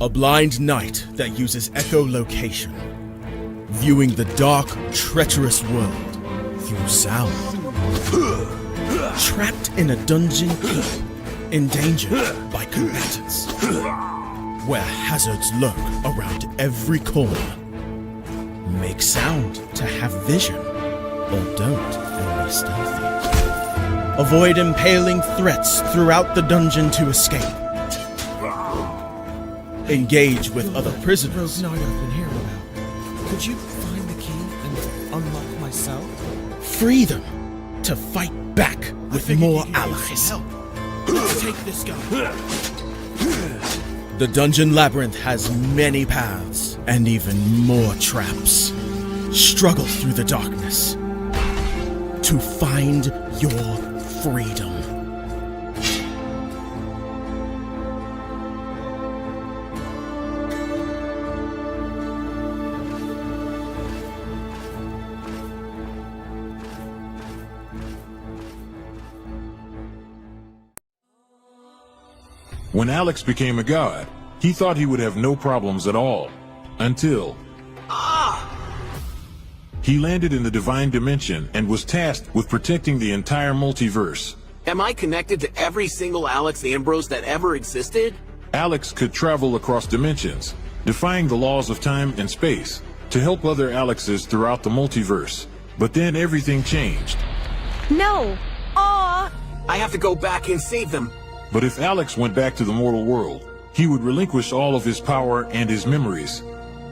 A blind knight that uses echolocation, viewing the dark, treacherous world through sound. Trapped in a dungeon, endangered by combatants, where hazards lurk around every corner. Make sound to have vision, or don't and be stealthy. Avoid impaling threats throughout the dungeon to escape. Engage with other prisoners. Rogue Knight I've been hearing about. Could you find the key and unlock my cell? Free them to fight back with more allies. Let's take this guy. The dungeon labyrinth has many paths and even more traps. Struggle through the darkness to find your freedom. When Alex became a god, he thought he would have no problems at all. Until... He landed in the Divine Dimension and was tasked with protecting the entire multiverse. Am I connected to every single Alex Ambrose that ever existed? Alex could travel across dimensions, defying the laws of time and space, to help other Alexes throughout the multiverse. But then everything changed. No! Aw! I have to go back and save them. But if Alex went back to the mortal world, he would relinquish all of his power and his memories.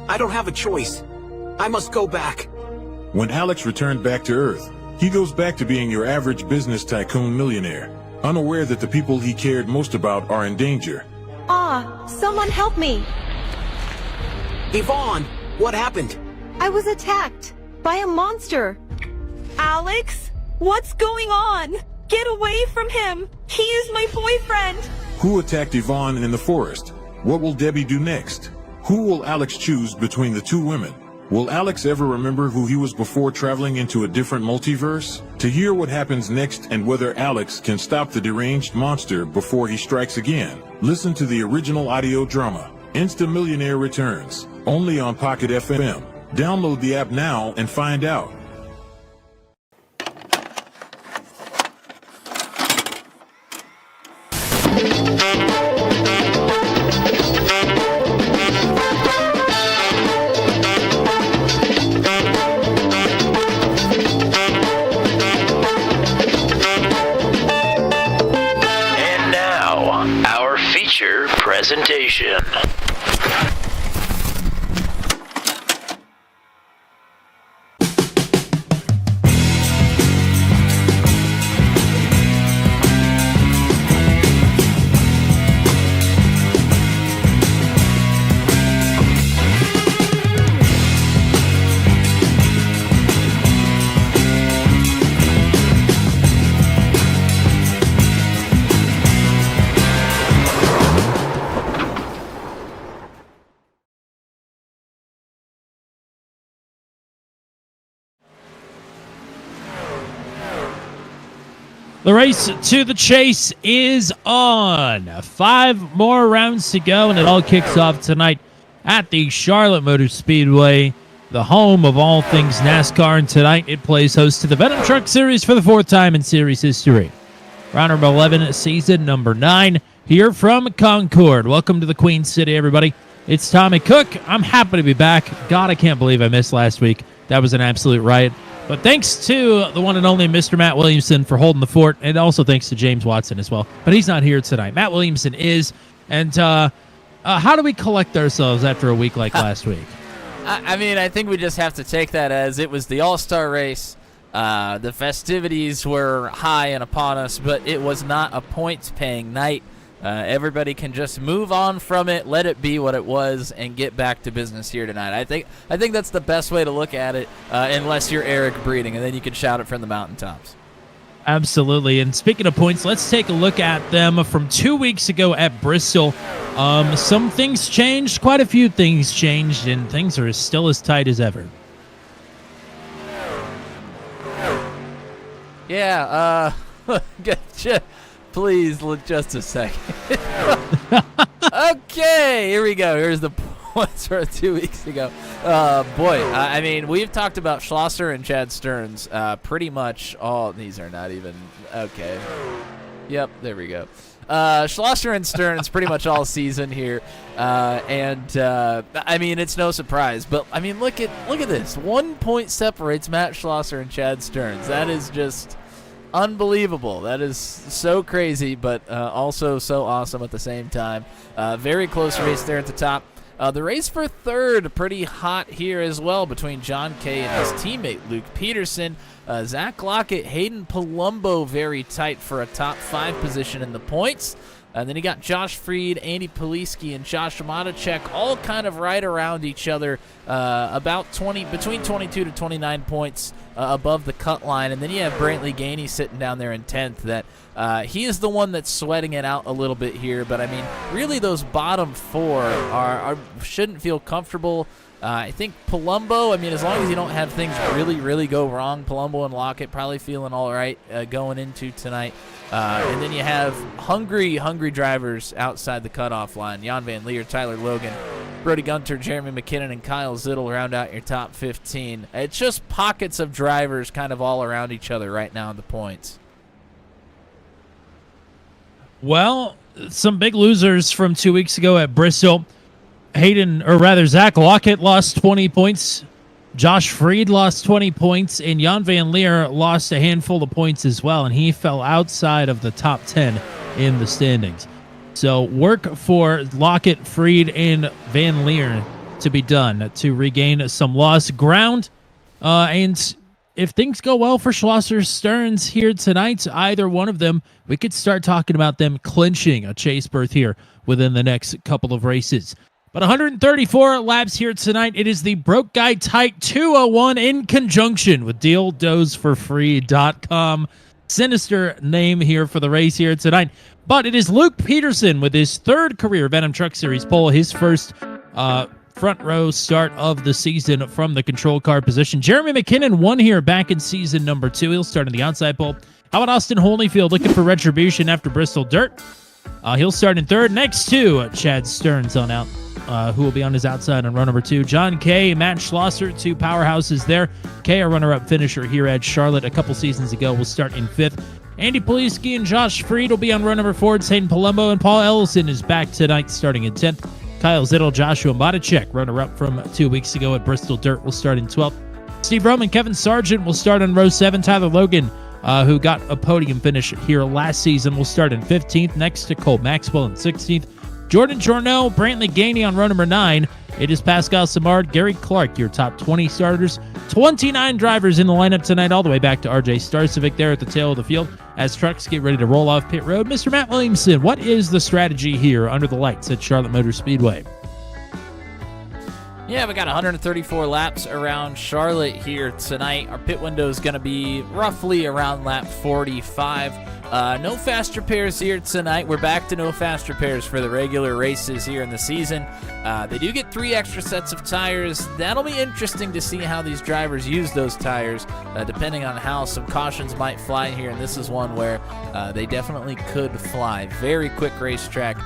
I don't have a choice. I must go back. When Alex returned back to Earth, he goes back to being your average business tycoon millionaire, unaware that the people he cared most about are in danger. Someone help me! Yvonne, what happened? I was attacked by a monster. Alex? What's going on? Get away from him! He is my boyfriend! Who attacked Yvonne in the forest? What will Debbie do next? Who will Alex choose between the two women? Will Alex ever remember who he was before traveling into a different multiverse? To hear what happens next and whether Alex can stop the deranged monster before he strikes again, listen to the original audio drama, Insta Millionaire Returns, only on Pocket FM. Download the app now and find out. Presentation. The race to the chase is on. 5 more rounds to go, and it all kicks off tonight at the Charlotte Motor Speedway, the home of all things NASCAR. And tonight it plays host to the Venom Truck Series for the 4th time in series history. Round number 11, season number 9, here from Concord. Welcome to the Queen City, everybody. It's Tommy Cook. I'm happy to be back. God, I can't believe I missed last week. That was an absolute riot. But thanks to the one and only Mr. Matt Williamson for holding the fort, and also thanks to James Watson as well. But he's not here tonight. Matt Williamson is. And how do we collect ourselves after a week like last week? I mean, I think we just have to take that as it was the All-Star race. The festivities were high and upon us, but it was not a points-paying night. Everybody can just move on from it, let it be what it was, and get back to business here tonight. I think that's the best way to look at it, unless you're Eric Breeding, and then you can shout it from the mountaintops. Absolutely. And speaking of points, let's take a look at them from 2 weeks ago at Bristol. Some things changed, quite a few things changed, and things are still as tight as ever. Yeah, please, just a second. Okay, here we go. Here's the points for 2 weeks ago. Boy, I mean, we've talked about Schlosser and Chad Stearns pretty much all. These are not even. Okay. Yep, there we go. Schlosser and Stearns pretty much all season here. I mean, it's no surprise. But, I mean, look at this. 1 point separates Matt Schlosser and Chad Stearns. That is just unbelievable. That is so crazy, but also so awesome at the same time. Very close race there at the top. The race for third, pretty hot here as well between John Kay and his teammate Luke Peterson. Zach Lockett, Hayden Palumbo very tight for a top 5 position in the points. And then you got Josh Freed, Andy Poliski, and Josh Matacek all kind of right around each other, about between 22 to 29 points above the cut line. And then you have Brantley Gainey sitting down there in 10th. That he is the one that's sweating it out a little bit here. But I mean, really, those bottom 4 shouldn't feel comfortable. I think Palumbo, I mean, as long as you don't have things really, really go wrong, Palumbo and Lockett probably feeling all right going into tonight. And then you have hungry drivers outside the cutoff line. Jan Van Leer, Tyler Logan, Brody Gunter, Jeremy McKinnon, and Kyle Zittel round out your top 15. It's just pockets of drivers kind of all around each other right now in the points. Well, some big losers from 2 weeks ago at Bristol. Zach Lockett lost 20 points. Josh Freed lost 20 points, and Jan Van Leer lost a handful of points as well, and he fell outside of the top 10 in the standings. So work for Lockett, Freed, and Van Leer to be done to regain some lost ground. And if things go well for Schlosser Stearns here tonight, either one of them, we could start talking about them clinching a chase berth here within the next couple of races. But 134 laps here tonight. It is the Broke Guy Tight 201 in conjunction with DealDozesForFree.com. Sinister name here for the race here tonight. But it is Luke Peterson with his 3rd career Venom Truck Series pole, his first front row start of the season from the control car position. Jeremy McKinnon won here back in season number 2. He'll start in the outside pole. How about Austin Holyfield looking for retribution after Bristol Dirt? He'll start in 3rd next to Chad Stearns on out. Who will be on his outside on row number 2. John Kay, Matt Schlosser, 2 powerhouses there. Kay, a runner-up finisher here at Charlotte a couple seasons ago, will start in 5th. Andy Poliski and Josh Freed will be on row number 4. Hayden Palumbo and Paul Ellison is back tonight starting in 10th. Kyle Zittel, Joshua Matacek, runner-up from 2 weeks ago at Bristol Dirt, will start in 12th. Steve Roman, Kevin Sargent will start on row 7. Tyler Logan, who got a podium finish here last season, will start in 15th. Next to Cole Maxwell in 16th. Jordan Jorno, Brantley Gainey on row number 9. It is Pascal Samard, Gary Clark, your top 20 starters. 29 drivers in the lineup tonight, all the way back to RJ Starcevic there at the tail of the field as trucks get ready to roll off pit road. Mr. Matt Williamson, what is the strategy here under the lights at Charlotte Motor Speedway? Yeah, we got 134 laps around Charlotte here tonight. Our pit window is going to be roughly around lap 45. No fast repairs here tonight. We're back to no fast repairs for the regular races here in the season. They do get 3 extra sets of tires. That'll be interesting to see how these drivers use those tires, depending on how some cautions might fly here. And this is one where they definitely could fly. Very quick racetrack.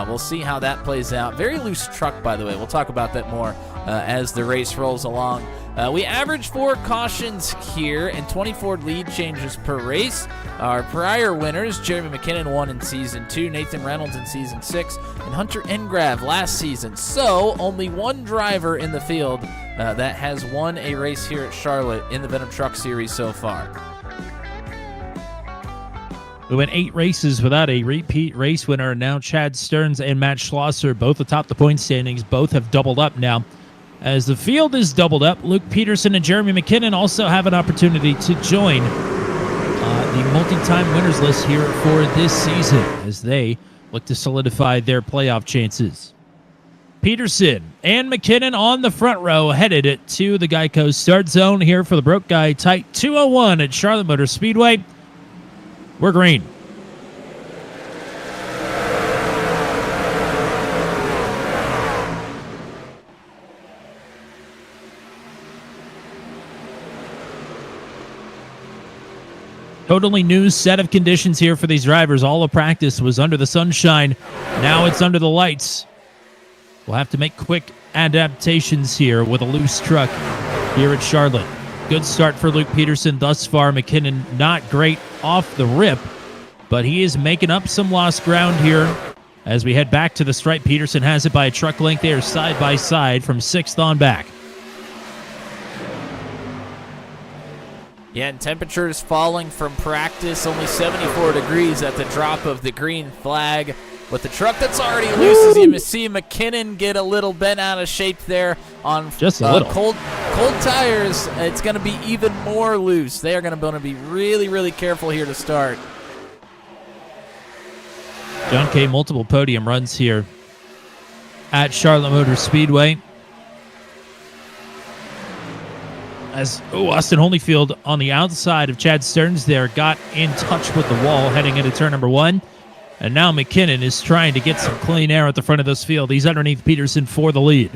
We'll see how that plays out. Very loose truck, by the way. We'll talk about that more as the race rolls along. We average 4 cautions here and 24 lead changes per race. Our prior winners, Jeremy McKinnon won in Season 2, Nathan Reynolds in Season 6, and Hunter Engrav last season. So, only 1 driver in the field that has won a race here at Charlotte in the Venom Truck Series so far. We went 8 races without a repeat race winner. Now Chad Stearns and Matt Schlosser, both atop the point standings, both have doubled up now. As the field is doubled up, Luke Peterson and Jeremy McKinnon also have an opportunity to join the multi-time winners list here for this season as they look to solidify their playoff chances. Peterson and McKinnon on the front row headed to the Geico start zone here for the Broke Guy Tight 201 at Charlotte Motor Speedway. We're green. Totally new set of conditions here for these drivers. All of practice was under the sunshine. Now it's under the lights will have to make quick adaptations here with a loose truck here at Charlotte. Good start for Luke Peterson thus far. McKinnon not great off the rip, but he is making up some lost ground here. As we head back to the stripe, Peterson has it by a truck length there, side by side from 6th on back. Yeah, and temperatures falling from practice, only 74 degrees at the drop of the green flag. With the truck that's already loose, as you see McKinnon get a little bent out of shape there on just a little. Cold tires. It's going to be even more loose. They are going to be really, really careful here to start. John Kay, multiple podium runs here at Charlotte Motor Speedway. As Austin Holyfield on the outside of Chad Stearns there got in touch with the wall heading into turn number 1. And now McKinnon is trying to get some clean air at the front of this field. He's underneath Peterson for the lead.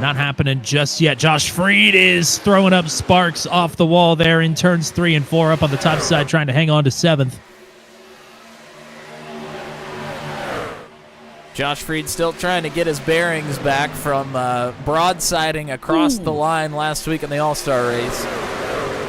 Not happening just yet. Josh Freed is throwing up sparks off the wall there in turns 3 and 4 up on the top side, trying to hang on to 7th. Josh Freed still trying to get his bearings back from broadsiding across the line last week in the All-Star race.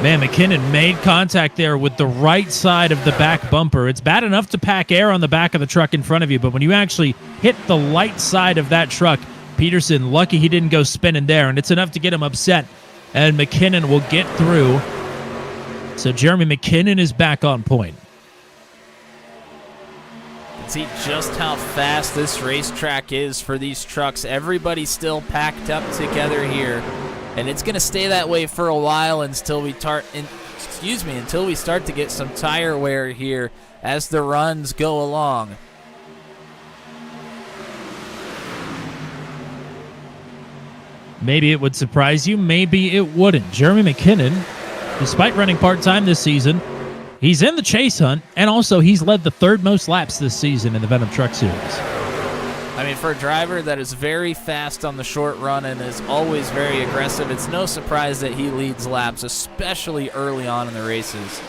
Man, McKinnon made contact there with the right side of the back bumper. It's bad enough to pack air on the back of the truck in front of you, but when you actually hit the light side of that truck, Peterson, lucky he didn't go spinning there, and it's enough to get him upset, and McKinnon will get through. So Jeremy McKinnon is back on point. See just how fast this racetrack is for these trucks. Everybody's still packed up together here, and it's going to stay that way for a while until we start to get some tire wear here as the runs go along. Maybe it would surprise you, maybe it wouldn't. Jeremy McKinnon, despite running part-time this season, he's in the chase hunt, and also he's led the 3rd most laps this season in the Venom Truck Series. I mean, for a driver that is very fast on the short run and is always very aggressive, it's no surprise that he leads laps, especially early on in the races.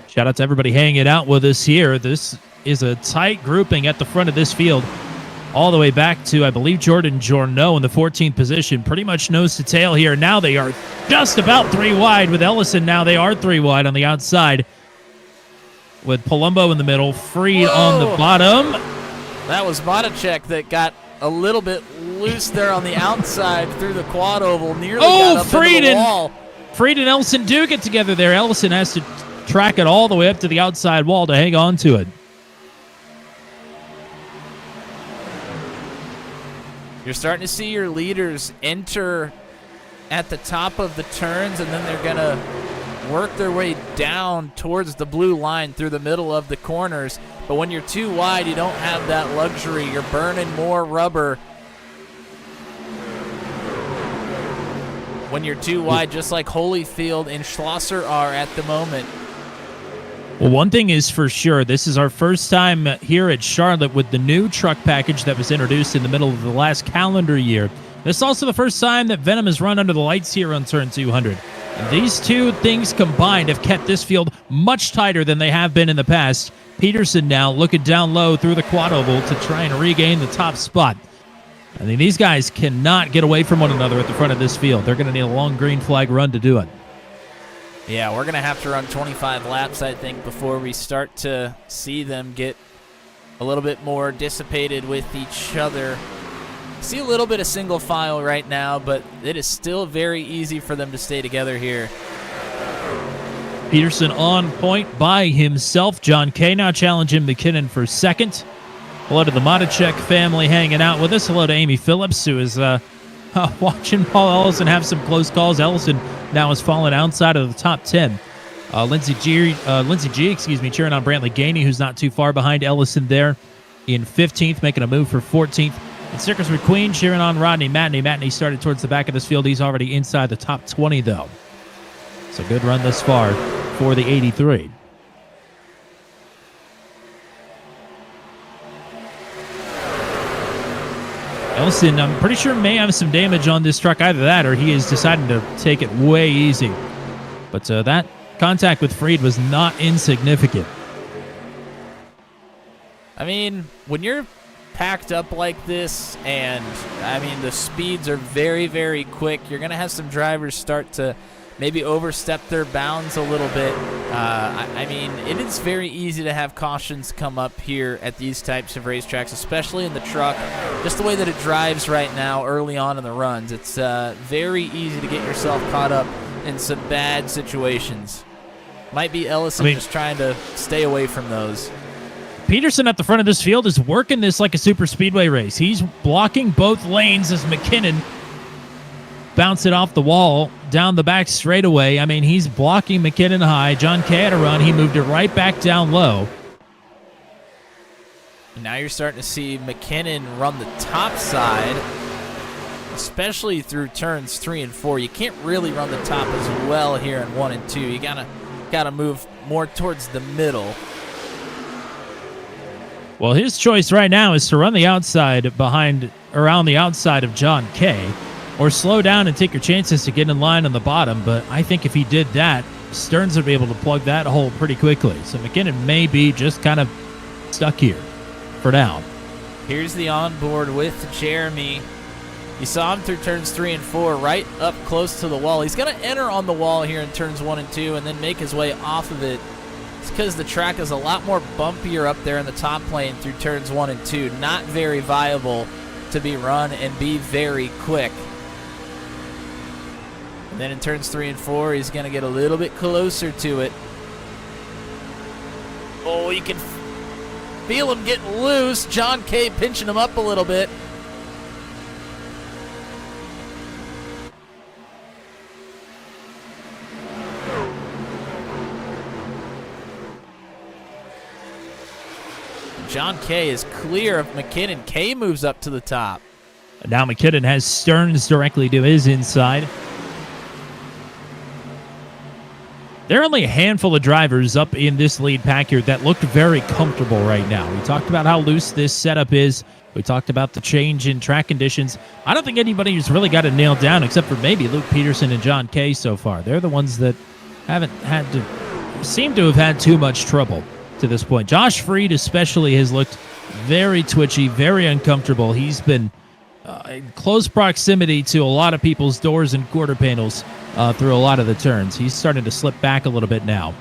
Shout out to everybody hanging out with us here. This is a tight grouping at the front of this field, all the way back to, I believe, Jordan Journeau in the 14th position, pretty much nose to tail here. Now they are just about 3 wide with Ellison. Now they are 3 wide on the outside with Palumbo in the middle, Freed on the bottom. That was Moticek that got a little bit loose there on the outside through the quad oval, nearly got up into the wall. Freed and Ellison do get together there. Ellison has to track it all the way up to the outside wall to hang on to it. You're starting to see your leaders enter at the top of the turns, and then they're going to work their way down towards the blue line through the middle of the corners. But when you're too wide, you don't have that luxury. You're burning more rubber when you're too wide, just like Holyfield and Schlosser are at the moment. Well, one thing is for sure, this is our first time here at Charlotte with the new truck package that was introduced in the middle of the last calendar year. This is also the first time that Venom has run under the lights here on turn 200. And these two things combined have kept this field much tighter than they have been in the past. Peterson now looking down low through the quad oval to try and regain the top spot. I mean, these guys cannot get away from one another at the front of this field. They're going to need a long green flag run to do it. Yeah, we're going to have to run 25 laps, I think, before we start to see them get a little bit more dissipated with each other. See a little bit of single file right now, but it is still very easy for them to stay together here. Peterson on point by himself. John Kay now challenging McKinnon for 2nd. Hello to the Moticek family hanging out with us. Hello to Amy Phillips, who is watching Paul Ellison have some close calls. Ellison now has fallen outside of the top 10. Lindsey G, cheering on Brantley Gainey, who's not too far behind Ellison there in 15th, making a move for 14th. And Circus McQueen cheering on Rodney Matney. Matney started towards the back of this field. He's already inside the top 20, though. So good run thus far for the 83. Ellison, I'm pretty sure, may have some damage on this truck. Either that or he is deciding to take it way easy. But that contact with Freed was not insignificant. I mean, when you're packed up like this, and I mean the speeds are very, very quick, you're going to have some drivers start to maybe overstep their bounds a little bit. I mean, it is very easy to have cautions come up here at these types of racetracks, especially in the truck. Just the way that it drives right now early on in the runs, it's very easy to get yourself caught up in some bad situations. Might be Ellison just trying to stay away from those. Peterson at the front of this field is working this like a super speedway race. He's blocking both lanes as McKinnon bounce it off the wall down the back straightaway. I mean, he's blocking McKinnon high. John Kay had a run. He moved it right back down low. Now you're starting to see McKinnon run the top side, especially through turns 3 and 4. You can't really run the top as well here in 1 and 2. You gotta move more towards the middle. Well, his choice right now is to run the outside around the outside of John Kay, or slow down and take your chances to get in line on the bottom. But I think if he did that, Stearns would be able to plug that hole pretty quickly. So McKinnon may be just kind of stuck here for now. Here's the onboard with Jeremy. You saw him through turns 3 and 4, right up close to the wall. He's going to enter on the wall here in turns 1 and 2 and then make his way off of it. It's because the track is a lot more bumpier up there in the top lane through turns 1 and 2. Not very viable to be run and be very quick. And then in turns 3 and 4, he's going to get a little bit closer to it. Oh, you can feel him getting loose. John Kay pinching him up a little bit. John Kay is clear of McKinnon. Kay moves up to the top. Now McKinnon has Stearns directly to his inside. There are only a handful of drivers up in this lead pack here that look very comfortable right now. We talked about how loose this setup is. We talked about the change in track conditions. I don't think anybody's really got it nailed down except for maybe Luke Peterson and John Kay so far. They're the ones that seem to have had too much trouble to this point. Josh Freed especially has looked very twitchy, very uncomfortable. He's been in close proximity to a lot of people's doors and quarter panels through a lot of the turns. He's starting to slip back a little bit now.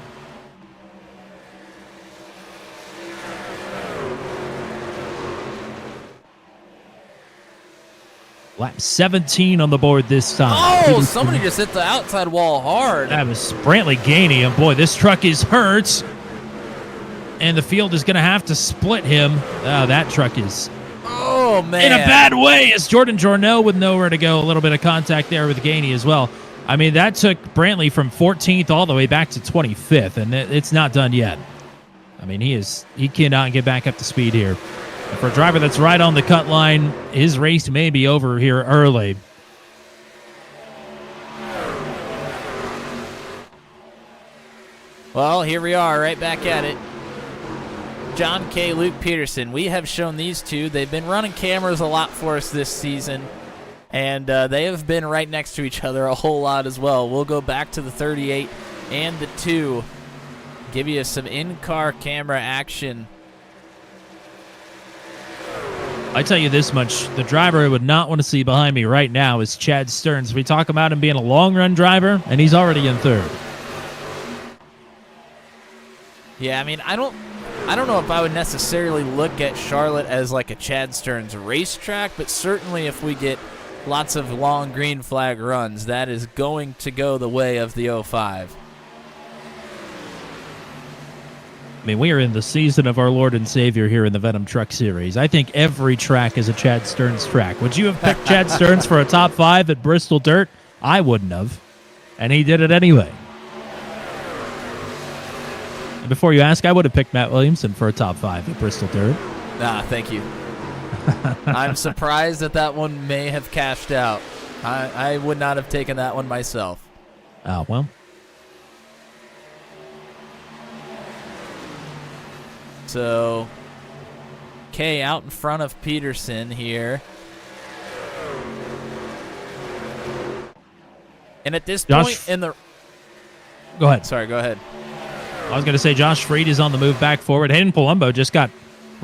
Lap 17 on the board this time. Oh, somebody just hit the outside wall hard. That was Brantley Gainey, and boy, this truck is hurt. And the field is going to have to split him. Oh, that truck is man, in a bad way as Jordan Jornell with nowhere to go. A little bit of contact there with Gainey as well. I mean, that took Brantley from 14th all the way back to 25th, and it's not done yet. I mean, he cannot get back up to speed here. And for a driver that's right on the cut line, his race may be over here early. Well, here we are, right back at it. John Kay, Luke Peterson. We have shown these two. They've been running cameras a lot for us this season, and they have been right next to each other a whole lot as well. We'll go back to the 38 and the 2, give you some in-car camera action. I tell you this much, the driver I would not want to see behind me right now is Chad Stearns. We talk about him being a long-run driver, and he's already in 3rd. Yeah, I mean, I don't know if I would necessarily look at Charlotte as like a Chad Stearns racetrack, but certainly if we get lots of long green flag runs, that is going to go the way of the 05. I mean, we are in the season of our Lord and Savior here in the Venom Truck Series. I think every track is a Chad Stearns track. Would you have picked Chad Stearns for a top 5 at Bristol Dirt? I wouldn't have. And he did it anyway. And before you ask, I would have picked Matt Williamson for a top 5 at Bristol Dirt. Nah, thank you. I'm surprised that one may have cashed out. I would not have taken that one myself. Oh, well. So, Kay out in front of Peterson here. And at this point in the... Go ahead. Sorry, go ahead. I was going to say Josh Freed is on the move back forward. Hayden Palumbo just got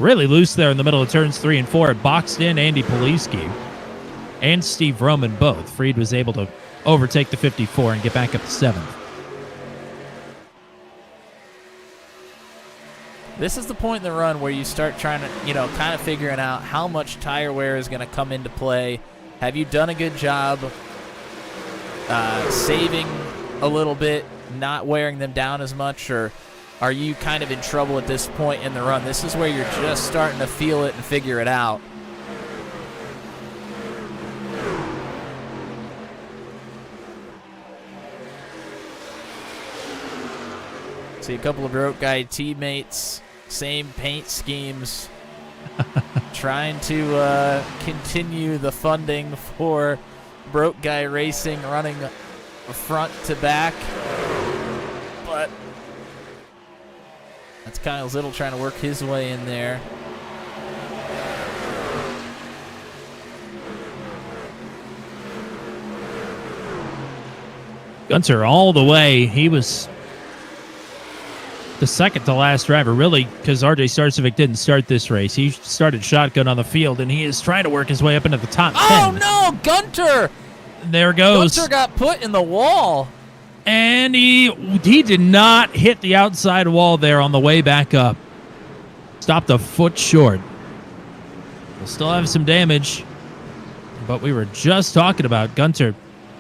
really loose there in the middle of turns 3 and 4. It boxed in Andy Poliski and Steve Roman both. Freed was able to overtake the 54 and get back up to 7th. This is the point in the run where you start trying to, kind of figuring out how much tire wear is going to come into play. Have you done a good job saving a little bit, not wearing them down as much, or are you kind of in trouble at this point in the run? This is where you're just starting to feel it and figure it out. See a couple of Broke Guy teammates, same paint schemes, trying to continue the funding for Broke Guy Racing, running front to back. But that's Kyle Zittle trying to work his way in there. Gunter all the way. He was the second to last driver, really, because RJ Starcevic didn't start this race. He started shotgun on the field, and he is trying to work his way up into the top 10. Oh, no, Gunter! There goes. Gunter got put in the wall. And he did not hit the outside wall there on the way back up. Stopped a foot short. We'll still have some damage, but we were just talking about Gunter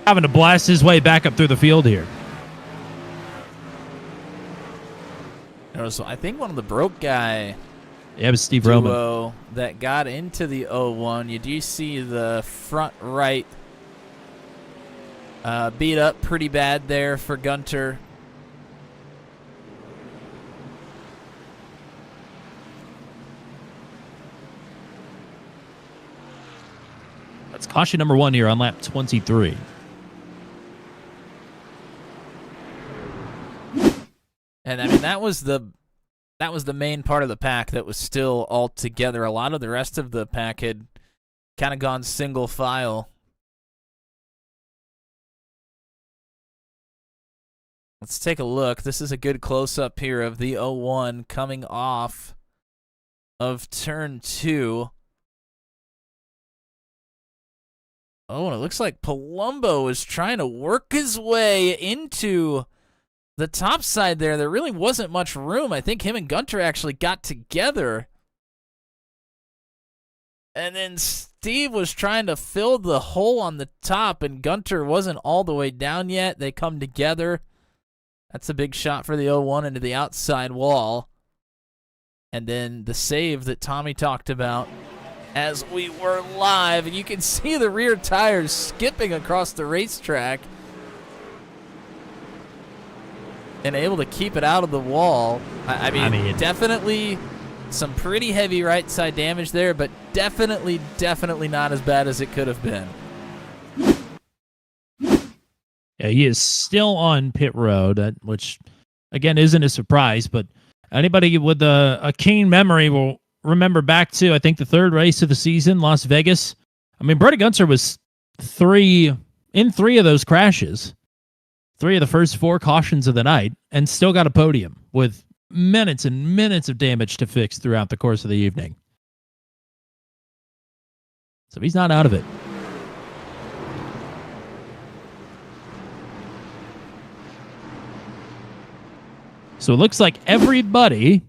having to blast his way back up through the field here. There was, I think, one of the Broke Guy Yeah, it was Steve Roman duo that got into the 01. You do see the front right beat up pretty bad there for Gunter. That's caution number 1 here on lap 23. And I mean that was the main part of the pack that was still all together. A lot of the rest of the pack had kind of gone single file. Let's take a look. This is a good close-up here of the 01 coming off of turn 2. Oh, and it looks like Palumbo is trying to work his way into the top side there. There really wasn't much room. I think him and Gunter actually got together. And then Steve was trying to fill the hole on the top, and Gunter wasn't all the way down yet. They come together. That's a big shot for the 01 into the outside wall. And then the save that Tommy talked about as we were live. And you can see the rear tires skipping across the racetrack and able to keep it out of the wall. I mean, definitely some pretty heavy right side damage there, but definitely not as bad as it could have been. Yeah, he is still on pit road, which, again, isn't a surprise, but anybody with a keen memory will remember back to, I think, the third race of the season, Las Vegas. I mean, Brody Gunter was in three of those crashes, 3 of the first 4 cautions of the night, and still got a podium with minutes and minutes of damage to fix throughout the course of the evening. So he's not out of it. So it looks like everybody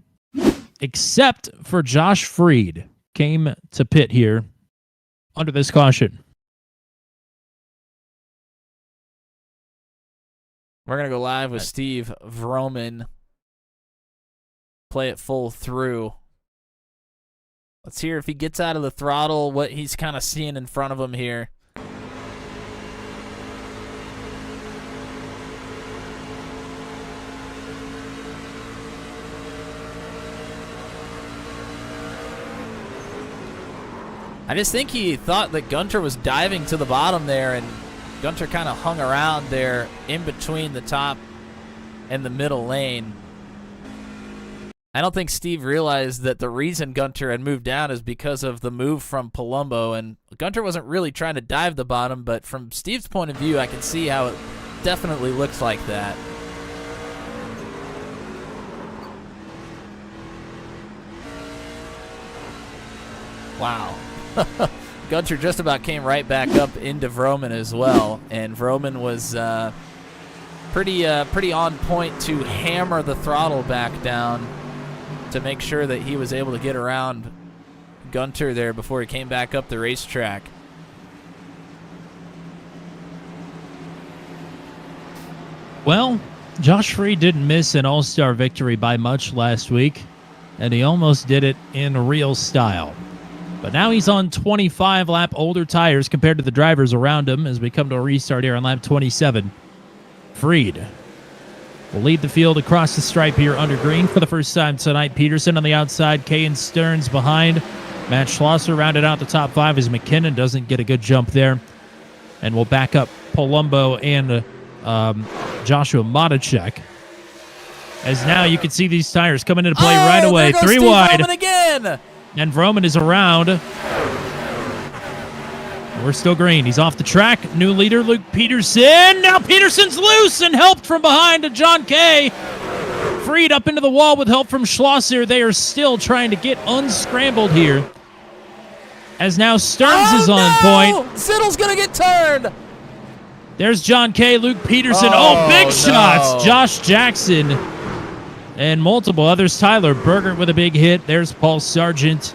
except for Josh Freed came to pit here under this caution. We're going to go live with Steve Vroman. Play it full through. Let's hear if he gets out of the throttle, what he's kind of seeing in front of him here. I just think he thought that Gunter was diving to the bottom there, and Gunter kind of hung around there in between the top and the middle lane. I don't think Steve realized that the reason Gunter had moved down is because of the move from Palumbo, and Gunter wasn't really trying to dive the bottom, but from Steve's point of view, I can see how it definitely looks like that. Wow. Gunter just about came right back up into Vroman as well, and Vroman was pretty on point to hammer the throttle back down to make sure that he was able to get around Gunter there before he came back up the racetrack. Well, Josh Freed didn't miss an all-star victory by much last week, and he almost did it in real style. But now he's on 25-lap older tires compared to the drivers around him as we come to a restart here on lap 27. Freed will lead the field across the stripe here under green for the first time tonight. Peterson on the outside, Kay and Stearns behind. Matt Schlosser rounded out the top 5 as McKinnon doesn't get a good jump there. And we'll back up Palumbo and Joshua Matichek. As now you can see these tires coming into play right away. There goes 3 Steve wide. Vroman again. And Vroman is around. We're still green. He's off the track. New leader, Luke Peterson. Now Peterson's loose and helped from behind to John Kay. Freed up into the wall with help from Schlosser. They are still trying to get unscrambled here. As now Stearns is on point. Zittle's going to get turned. There's John Kay, Luke Peterson. Big shots. Josh Jackson and multiple others. Tyler Berger with a big hit. There's Paul Sargent.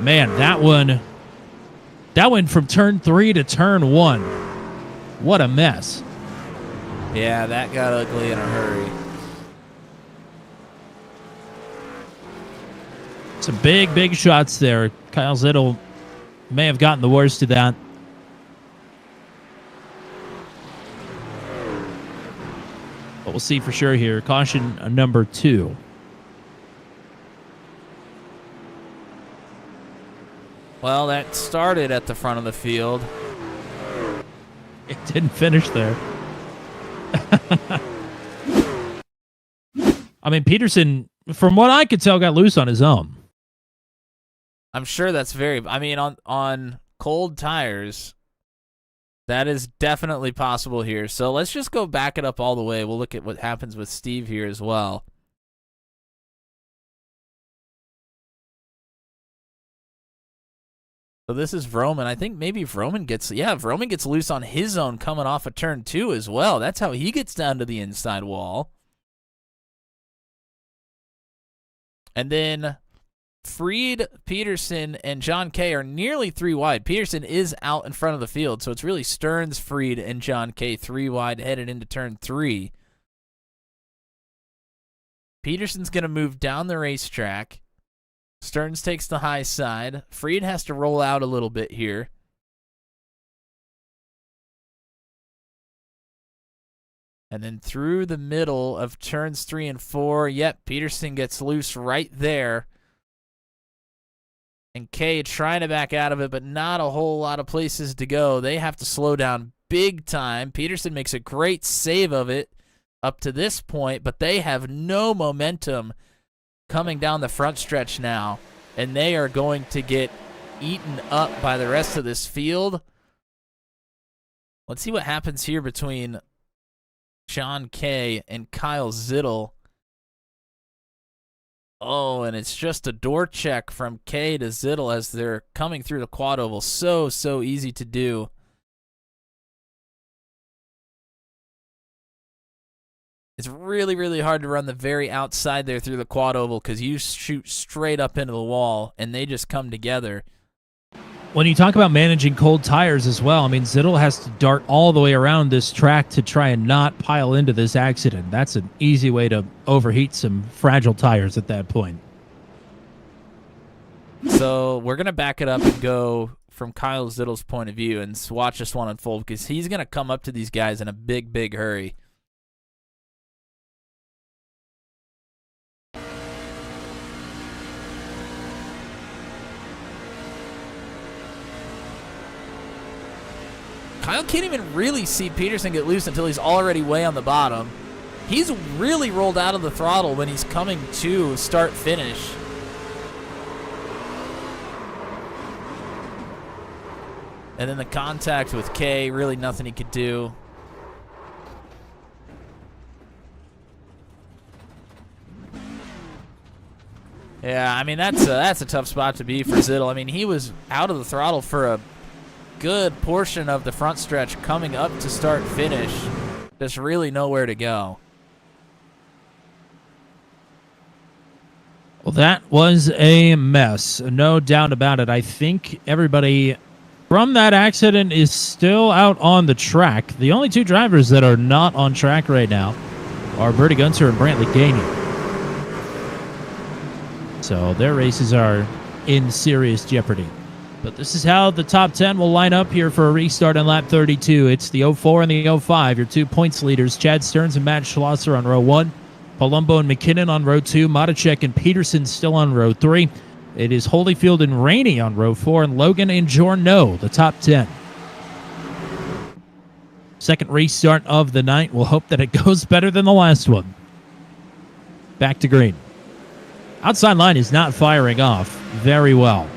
Man, that went from turn 3 to turn 1. What a mess. Yeah, that got ugly in a hurry. Some big shots there. Kyle Zittel may have gotten the worst of that. But we'll see for sure here. Caution number 2. Well, that started at the front of the field. It didn't finish there. I mean, Peterson, from what I could tell, got loose on his own. I'm sure that's on cold tires, that is definitely possible here. So let's just go back it up all the way. We'll look at what happens with Steve here as well. So this is Vroman. I think maybe Vroman gets loose on his own coming off of turn 2 as well. That's how he gets down to the inside wall. And then Freed, Peterson, and John Kay are nearly 3 wide. Peterson is out in front of the field, so it's really Stearns, Freed, and John Kay 3 wide headed into turn 3. Peterson's going to move down the racetrack. Stearns takes the high side. Freed has to roll out a little bit here. And then through the middle of turns 3 and 4, Peterson gets loose right there. And Kay trying to back out of it, but not a whole lot of places to go. They have to slow down big time. Peterson makes a great save of it up to this point, but they have no momentum coming down the front stretch now, and they are going to get eaten up by the rest of this field. Let's see what happens here between John Kay and Kyle Zittel. Oh, and it's just a door check from Kay to Zittel as they're coming through the quad oval. So easy to do. It's really hard to run the very outside there through the quad oval because you shoot straight up into the wall, and they just come together. When you talk about managing cold tires as well, I mean, Zittel has to dart all the way around this track to try and not pile into this accident. That's an easy way to overheat some fragile tires at that point. So we're going to back it up and go from Kyle Zittel's point of view and watch this one unfold because he's going to come up to these guys in a big hurry. Kyle can't even really see Peterson get loose until he's already way on the bottom. He's really rolled out of the throttle when he's coming to start-finish. And then the contact with Kay, really nothing he could do. Yeah, I mean, that's a tough spot to be for Zittel. I mean, he was out of the throttle for a good portion of the front stretch coming up to start finish. Just really nowhere to go. Well, that was a mess. No doubt about it. I think everybody from that accident is still out on the track. The only two drivers that are not on track right now are Bertie Gunter and Brantley Gainey. So their races are in serious jeopardy. But this is how the top 10 will line up here for a restart on lap 32. It's the 04 and the 05, your 2 points leaders. Chad Stearns and Matt Schlosser on row 1. Palumbo and McKinnon on row 2. Matacek and Peterson still on row 3. It is Holyfield and Rainey on row 4. And Logan and Journeau, the top 10. Second restart of the night. We'll hope that it goes better than the last one. Back to green. Outside line is not firing off very well.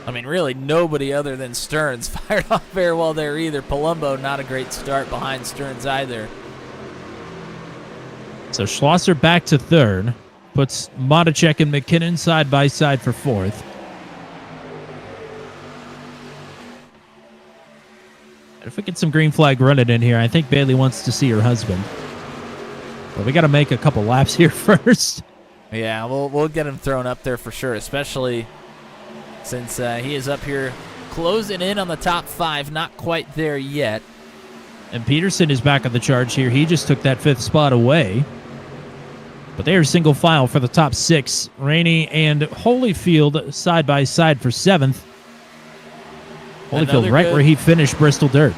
I mean, really, nobody other than Stearns fired off very well there either. Palumbo, not a great start behind Stearns either. So Schlosser back to third. Puts Matacek and McKinnon side by side for fourth. If we get some green flag running in here, I think Bailey wants to see her husband. But we got to make a couple laps here first. Yeah, we'll get him thrown up there for sure, especially since he is up here closing in on the top 5, not quite there yet. And Peterson is back on the charge here. He just took that 5th spot away. But they are single file for the top 6. Rainey and Holyfield side by side for 7th. Holyfield right where he finished Bristol Dirt.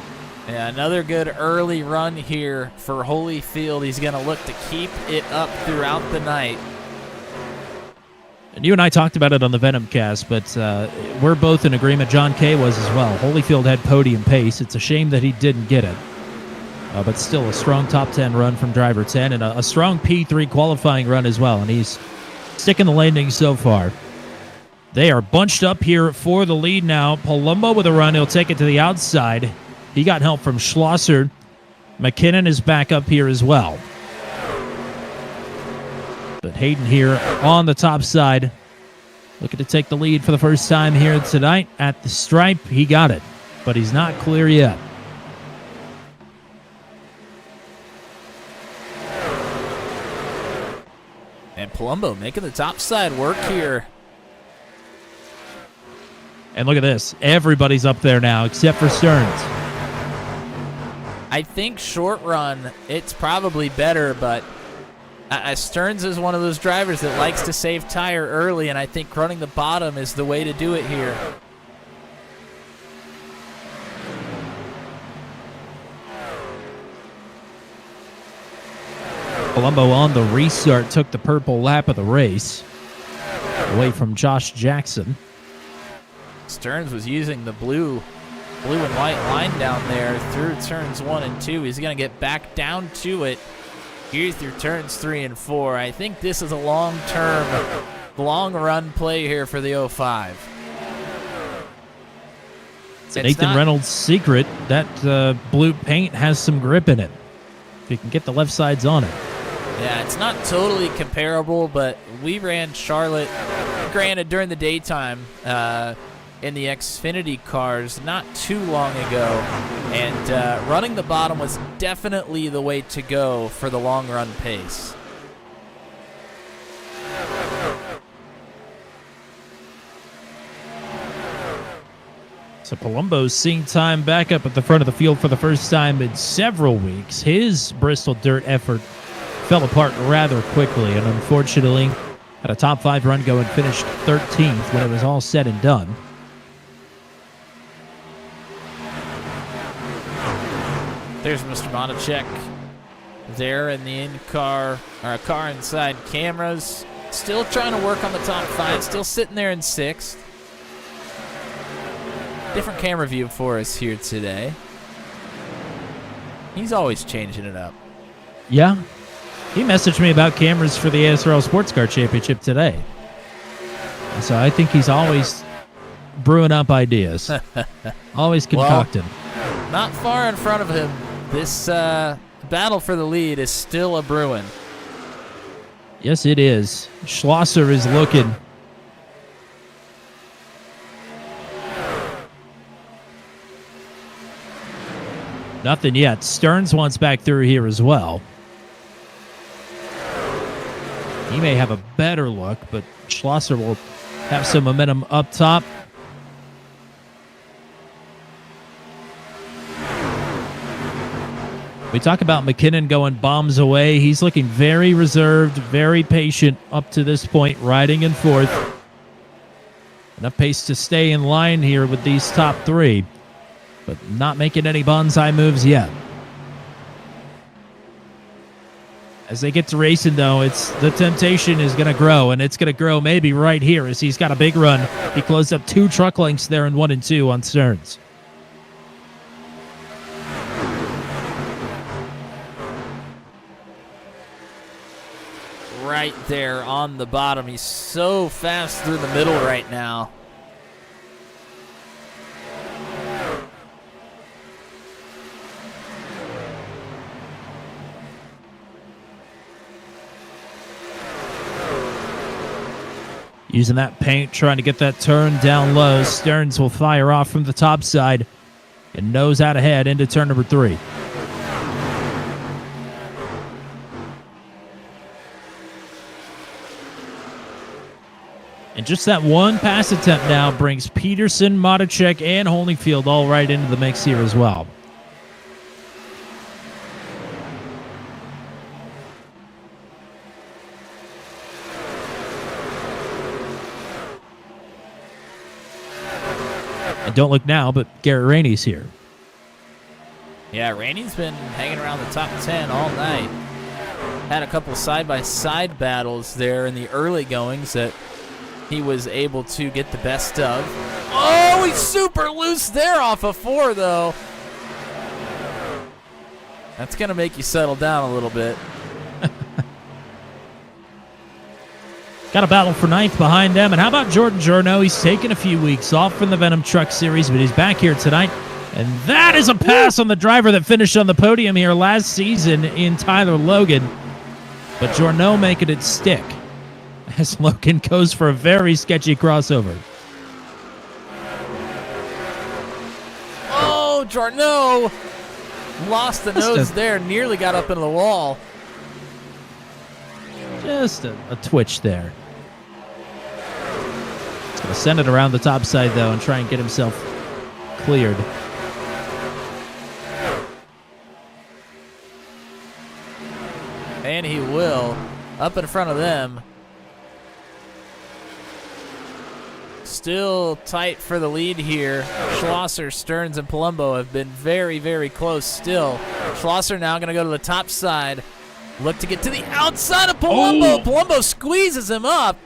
Yeah, another good early run here for Holyfield. He's going to look to keep it up throughout the night. And you and I talked about it on the Venom cast, but we're both in agreement. John Kay was as well. Holyfield had podium pace. It's a shame that he didn't get it. But still a strong top 10 run from driver 10 and a strong P3 qualifying run as well. And he's sticking the landing so far. They are bunched up here for the lead now. Palumbo with a run. He'll take it to the outside. He got help from Schlosser. McKinnon is back up here as well. But Hayden here on the top side, looking to take the lead for the first time here tonight at the stripe. He got it, but he's not clear yet. And Palumbo making the top side work here. And look at this. Everybody's up there now except for Stearns. I think short run, it's probably better, but Stearns is one of those drivers that likes to save tire early, and I think running the bottom is the way to do it here. Palumbo on the restart took the purple lap of the race away from Josh Jackson. Stearns was using the blue and white line down there through turns 1 and 2. He's going to get back down to it here through turns 3 and 4. I think this is a long-term, long-run play here for the 05. It's Nathan Reynolds' secret. That blue paint has some grip in it. If you can get the left sides on it. Yeah, it's not totally comparable, but we ran Charlotte, granted, during the daytime in the Xfinity cars not too long ago, and running the bottom was definitely the way to go for the long-run pace. So Palumbo's seeing time back up at the front of the field for the first time in several weeks. His Bristol Dirt effort fell apart rather quickly, and unfortunately had a top 5 run go and finished 13th when it was all said and done. There's Mr. Matacek there in the in-car, or car inside cameras. Still trying to work on the top 5, still sitting there in 6th. Different camera view for us here today. He's always changing it up. Yeah. He messaged me about cameras for the ASRL Sports Car Championship today. So I think he's always brewing up ideas. Always concocting. Well, not far in front of him. This battle for the lead is still a brewing. Yes, it is. Schlosser is looking. Nothing yet. Stearns wants back through here as well. He may have a better look, but Schlosser will have some momentum up top. We talk about McKinnon going bombs away. He's looking very reserved, very patient up to this point, riding in fourth. Enough pace to stay in line here with these top three, but not making any bonsai moves yet. As they get to racing, though, the temptation is going to grow, and it's going to grow maybe right here as he's got a big run. He closed up 2 truck lengths there in 1 and 2 on Stearns. Right there on the bottom. He's so fast through the middle right now. Using that paint, trying to get that turn down low. Stearns will fire off from the top side and nose out ahead into turn number 3. And just that one pass attempt now brings Peterson, Matichek, and Holyfield all right into the mix here as well. And don't look now, but Garrett Rainey's here. Yeah, Rainey's been hanging around the top 10 all night. Had a couple side-by-side battles there in the early goings that he was able to get the best of. Oh, he's super loose there off of 4, though. That's going to make you settle down a little bit. Got a battle for ninth behind them. And how about Jordan Journo? He's taken a few weeks off from the Venom Truck Series, but he's back here tonight. And that is a pass on the driver that finished on the podium here last season in Tyler Logan. But Journo making it stick as Logan goes for a very sketchy crossover. Oh, Journo lost the nose there, nearly got up into the wall. Just a twitch there. He's going to send it around the top side, though, and try and get himself cleared. And he will. Up in front of them. Still tight for the lead here. Schlosser, Stearns, and Palumbo have been very, very close still. Schlosser now going to go to the top side. Look to get to the outside of Palumbo. Oh. Palumbo squeezes him up.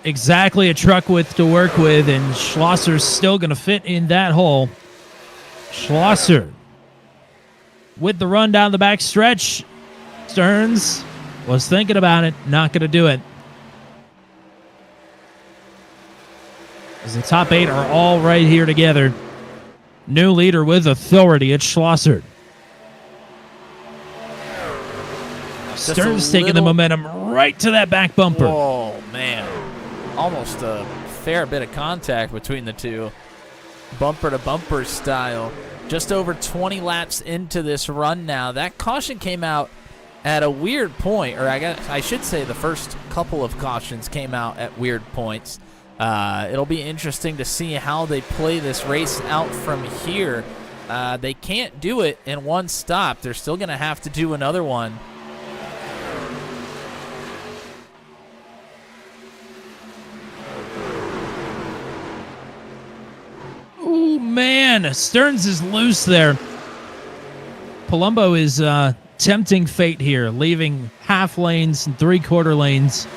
Exactly a truck width to work with, and Schlosser's still going to fit in that hole. Schlosser with the run down the back stretch. Stearns was thinking about it, not going to do it. As the top 8 are all right here together. New leader with authority, it's Schlosser. Stearns taking the momentum right to that back bumper. Oh, man. Almost a fair bit of contact between the two. Bumper to bumper style. Just over 20 laps into this run now. That caution came out at a weird point, or I should say the first couple of cautions came out at weird points. It'll be interesting to see how they play this race out from here. They can't do it in one stop. They're still going to have to do another one. Oh, man. Stearns is loose there. Palumbo is tempting fate here, leaving half lanes and 3/4 lanes.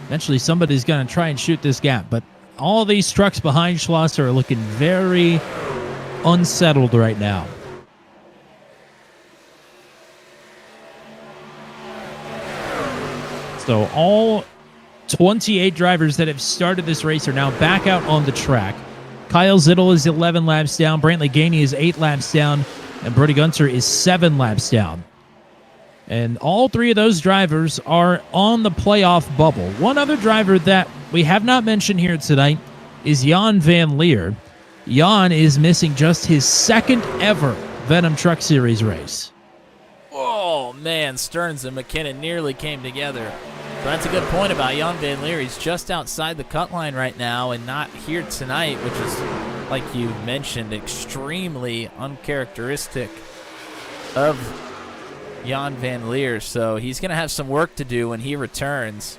Eventually, somebody's going to try and shoot this gap, but all these trucks behind Schlosser are looking very unsettled right now. So all 28 drivers that have started this race are now back out on the track. Kyle Zittel is 11 laps down. Brantley Gainey is 8 laps down. And Brody Gunter is 7 laps down. And all three of those drivers are on the playoff bubble. One other driver that we have not mentioned here tonight is Jan Van Leer. Jan is missing just his second ever Venom Truck Series race. Oh, man, Stearns and McKinnon nearly came together. But that's a good point about Jan Van Leer. He's just outside the cut line right now and not here tonight, which is, like you mentioned, extremely uncharacteristic of Jan Van Leer. So he's going to have some work to do when he returns.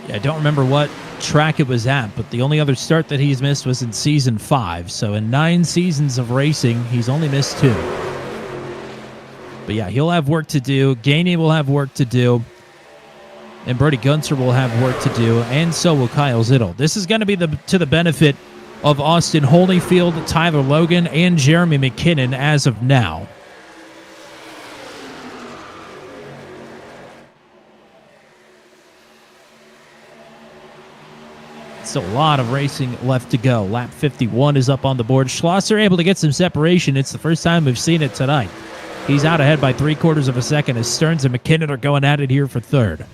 Yeah, I don't remember what track it was at, but the only other start that he's missed was in Season 5. So in 9 seasons of racing, he's only missed 2. But yeah, he'll have work to do. Gainey will have work to do. And Brody Gunter will have work to do. And so will Kyle Zittel. This is going to be to the benefit of Austin Holyfield, Tyler Logan, and Jeremy McKinnon as of now. Still a lot of racing left to go. Lap 51 is up on the board. Schlosser able to get some separation. It's the first time we've seen it tonight. He's out ahead by 3/4 of a second as Stearns and McKinnon are going at it here for third.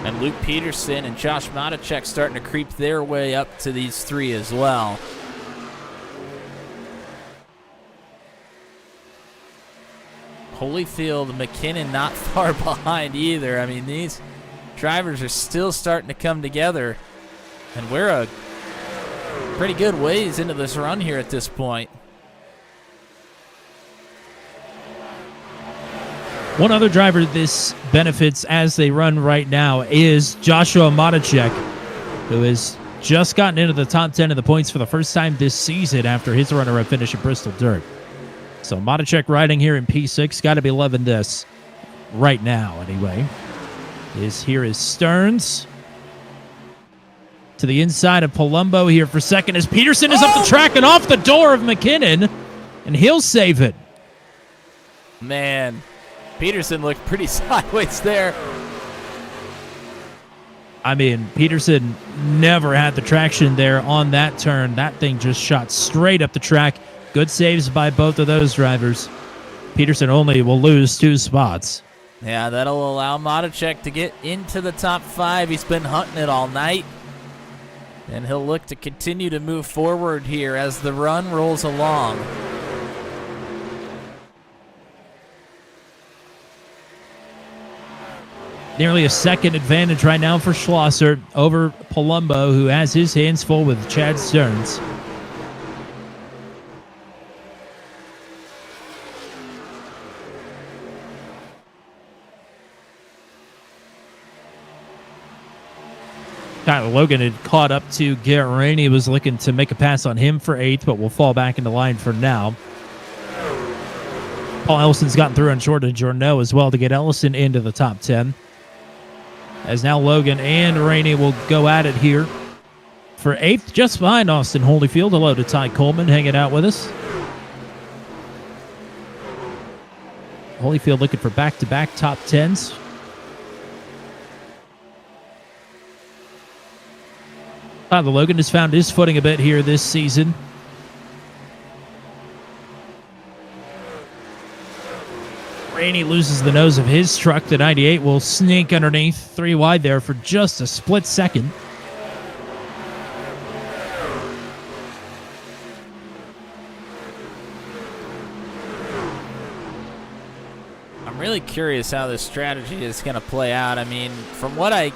And Luke Peterson and Josh Matacek starting to creep their way up to these three as well. Holyfield and McKinnon not far behind either. I mean, these drivers are still starting to come together. And we're a pretty good ways into this run here at this point. One other driver this benefits as they run right now is Joshua Matacek, who has just gotten into the top 10 of the points for the first time this season after his runner-up finish at Bristol Dirt. So Matacek riding here in P6, got to be loving this right now anyway. Here is Stearns. To the inside of Palumbo here for second as Peterson is up the track and off the door of McKinnon, and he'll save it. Man, Peterson looked pretty sideways there. I mean, Peterson never had the traction there on that turn. That thing just shot straight up the track. Good saves by both of those drivers. Peterson only will lose 2 spots. Yeah, that'll allow Matacek to get into the top 5. He's been hunting it all night. And he'll look to continue to move forward here as the run rolls along. Nearly a second advantage right now for Schlosser over Palumbo, who has his hands full with Chad Stearns. Tyler Logan had caught up to Garrett Rainey, was looking to make a pass on him for 8th, but will fall back into line for now. Paul Ellison's gotten through on Jordan Journeau as well to get Ellison into the top 10. As now Logan and Rainey will go at it here for 8th, just behind Austin Holyfield. Hello to Ty Coleman hanging out with us. Holyfield looking for back-to-back top 10s. Tyler Logan has found his footing a bit here this season. Rainey loses the nose of his truck. The 98 will sneak underneath 3 wide there for just a split second. I'm really curious how this strategy is going to play out. I mean, from what I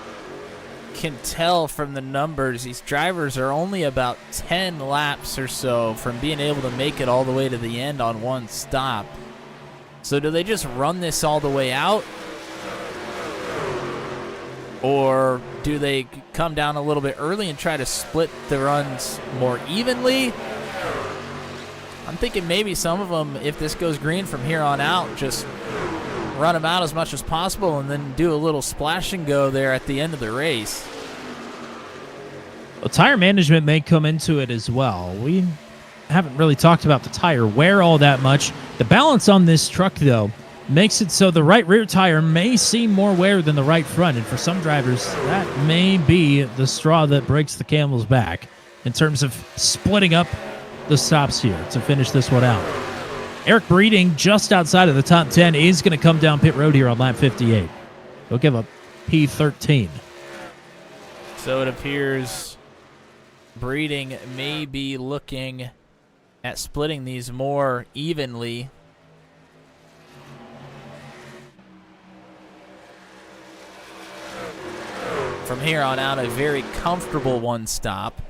can tell from the numbers, these drivers are only about 10 laps or so from being able to make it all the way to the end on one stop. So do they just run this all the way out? Or do they come down a little bit early and try to split the runs more evenly? I'm thinking maybe some of them, if this goes green from here on out, just run them out as much as possible and then do a little splash and go there at the end of the race. Well, tire management may come into it as well. We haven't really talked about the tire wear all that much. The balance on this truck, though, makes it so the right rear tire may see more wear than the right front, and for some drivers, that may be the straw that breaks the camel's back. in terms of splitting up the stops here to finish this one out. Eric Breeding, just outside of the top 10, is going to come down pit road here on lap 58. He'll give a P13. So it appears Breeding may be looking at splitting these more evenly. From here on out, a very comfortable one stop.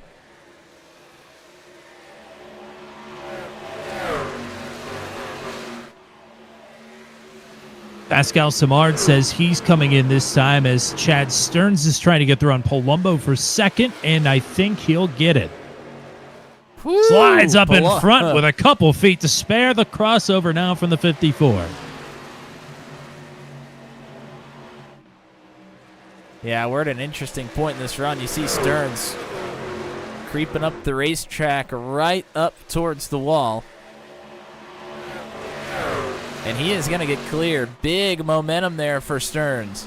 Pascal Simard says he's coming in this time as Chad Stearns is trying to get through on Palumbo for second, and I think he'll get it. Woo, Slides up in front with a couple feet to spare. The crossover now from the 54. Yeah, we're at an interesting point in this run. You see Stearns creeping up the racetrack right up towards the wall. And he is going to get cleared. Big momentum there for Stearns.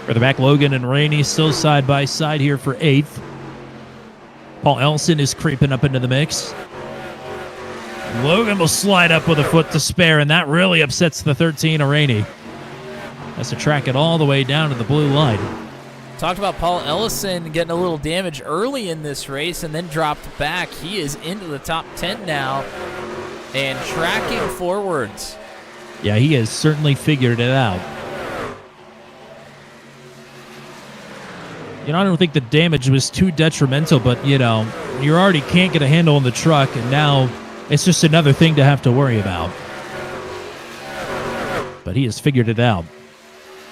Further back, Logan and Rainey still side by side here for 8th. Paul Elson is creeping up into the mix. Logan will slide up with a foot to spare, and that really upsets the 13 of Rainey. Has to track it all the way down to the blue line. Talked about Paul Ellison getting a little damage early in this race and then dropped back. He is into the top 10 now and tracking forwards. Yeah, he has certainly figured it out. I don't think the damage was too detrimental, but, you already can't get a handle on the truck, and now it's just another thing to have to worry about. But he has figured it out.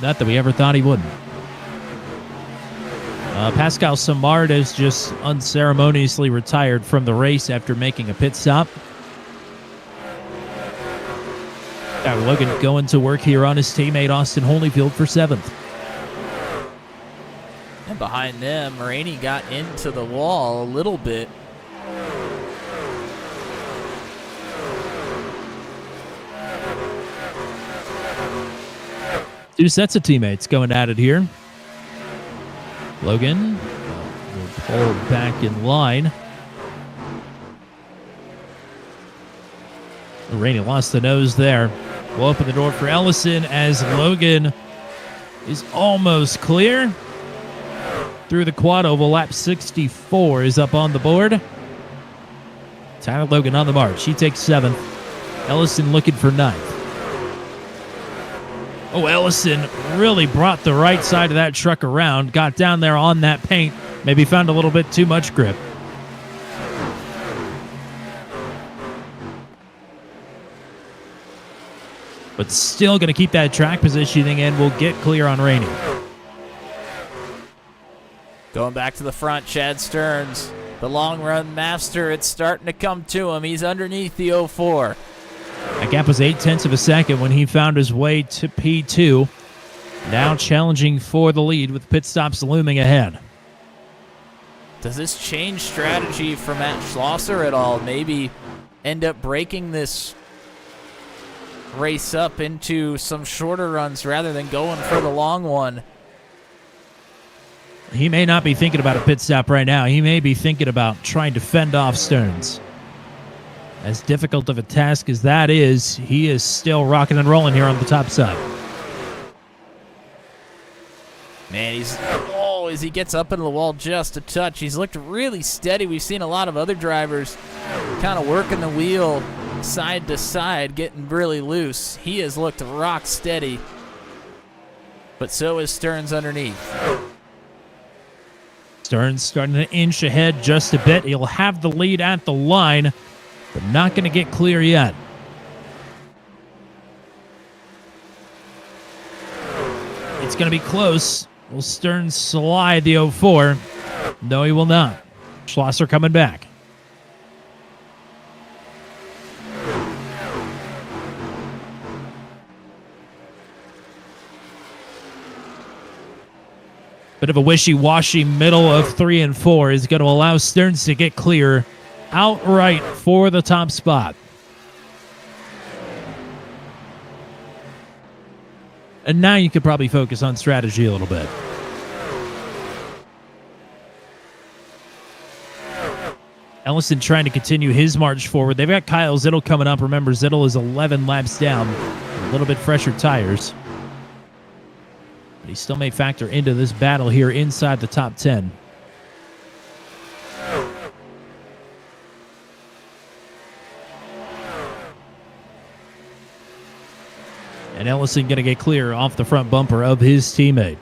Not that we ever thought he wouldn't. Pascal Simard has just unceremoniously retired from the race after making a pit stop. Logan going to work here on his teammate Austin Holyfield for 7th. And behind them, Rainey got into the wall a little bit. Two sets of teammates going at it here. Logan will pull back in line. Rainey lost the nose there. We'll open the door for Ellison as Logan is almost clear. Through the quad oval, lap 64 is up on the board. Tyler Logan on the march. He takes 7th. Ellison looking for 9th. Oh, Ellison really brought the right side of that truck around, got down there on that paint, maybe found a little bit too much grip. But still going to keep that track positioning and will get clear on Rainey. Going back to the front, Chad Stearns, the long run master. It's starting to come to him. He's underneath the 04. That gap was 0.8 of a second when he found his way to P2. Now challenging for the lead with pit stops looming ahead. Does this change strategy for Matt Schlosser at all? Maybe end up breaking this race up into some shorter runs rather than going for the long one? He may not be thinking about a pit stop right now. He may be thinking about trying to fend off Stearns. As difficult of a task as that is, he is still rocking and rolling here on the top side. Man, as he gets up into the wall just a touch, he's looked really steady. We've seen a lot of other drivers kind of working the wheel side to side, getting really loose. He has looked rock steady, but so is Stearns underneath. Stearns starting to inch ahead just a bit. He'll have the lead at the line, but not going to get clear yet. It's going to be close. Will Stearns slide the 04? No, he will not. Schlosser coming back. Bit of a wishy-washy middle of 3 and 4 is going to allow Stearns to get clear outright for the top spot. And now you could probably focus on strategy a little bit. Ellison trying to continue his march forward. They've got Kyle Zittel coming up. Remember, Zittel is 11 laps down. A little bit fresher tires. But he still may factor into this battle here inside the top 10. And Ellison going to get clear off the front bumper of his teammate.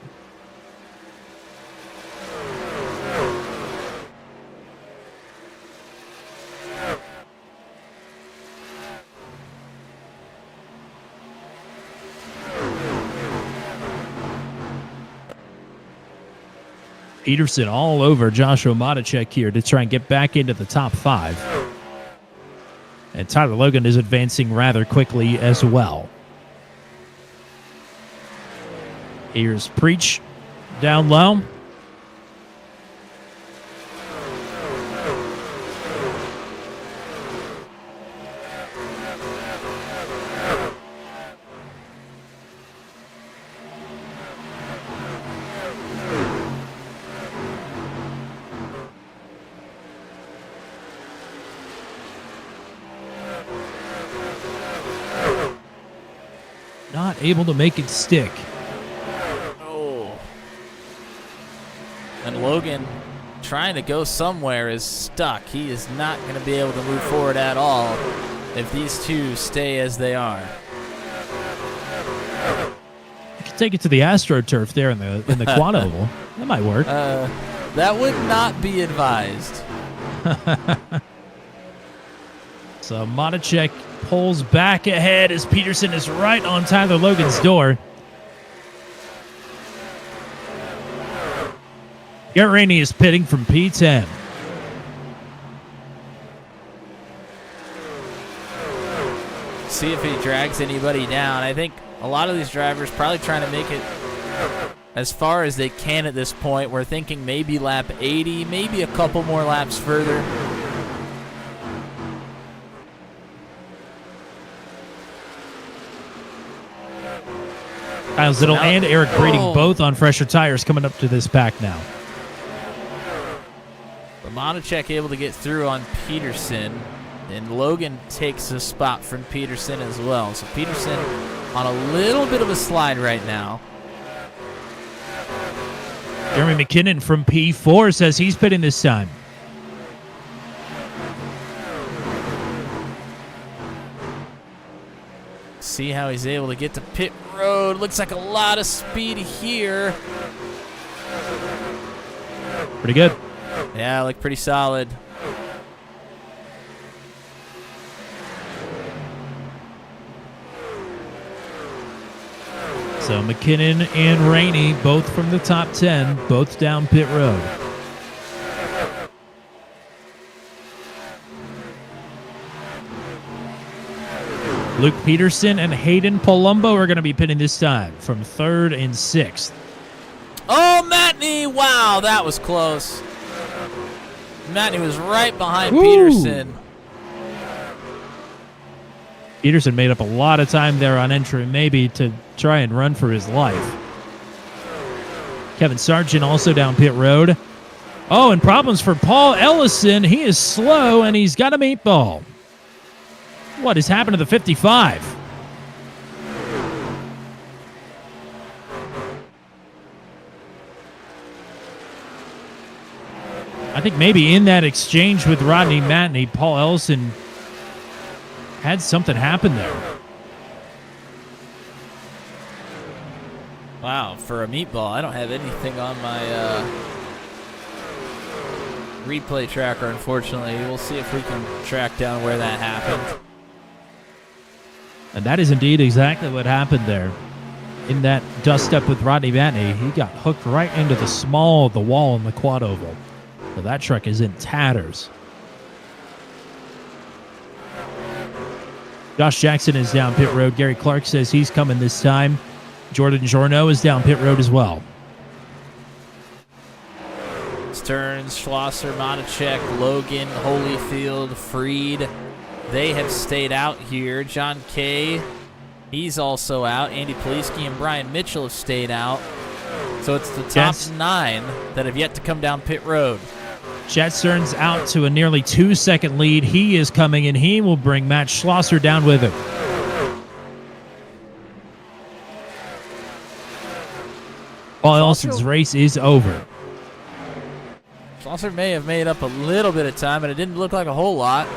Peterson all over Joshua Matichek here to try and get back into the top 5. And Tyler Logan is advancing rather quickly as well. Here's Preach down low. Not able to make it stick. Oh. And Logan, trying to go somewhere, is stuck. He is not going to be able to move forward at all if these two stay as they are. You can take it to the AstroTurf there in the quad oval. That might work. That would not be advised. So Matichek pulls back ahead as Peterson is right on Tyler Logan's door. Garrett Rainey is pitting from P10. See if he drags anybody down. I think a lot of these drivers probably trying to make it as far as they can at this point. We're thinking maybe lap 80, maybe a couple more laps further. Kyle Zittel and Eric Breeding both on fresher tires coming up to this pack now. But Matichek able to get through on Peterson, and Logan takes a spot from Peterson as well. So Peterson on a little bit of a slide right now. Jeremy McKinnon from P4 says he's pitting this time. See how he's able to get to pit road. Looks like a lot of speed here. Pretty good. Yeah, look pretty solid. So McKinnon and Rainey, both from the top 10, both down pit road. Luke Peterson and Hayden Palumbo are going to be pitting this time from 3rd and 6th. Oh, Matney! Wow, that was close. Matney was right behind Woo. Peterson. Peterson made up a lot of time there on entry, maybe to try and run for his life. Kevin Sargent also down pit road. Oh, and problems for Paul Ellison. He is slow, and he's got a meatball. What has happened to the 55? I think maybe in that exchange with Rodney Matney, Paul Ellison had something happen there. Wow, for a meatball, I don't have anything on my replay tracker, unfortunately. We'll see if we can track down where that happened. And that is indeed exactly what happened there. In that dust-up with Rodney Matney, he got hooked right into the small of the wall in the quad oval. So that truck is in tatters. Josh Jackson is down pit road. Gary Clark says he's coming this time. Jordan Jorno is down pit road as well. Stearns, Schlosser, Matichek, Logan, Holyfield, Freed. They have stayed out here. John Kay, he's also out. Andy Polisky and Brian Mitchell have stayed out. So it's the top 9 that have yet to come down pit road. Chad Stearns out to a nearly 2-second lead. He is coming, and he will bring Matt Schlosser down with him. Paul Elson's race is over. Schlosser may have made up a little bit of time, but it didn't look like a whole lot.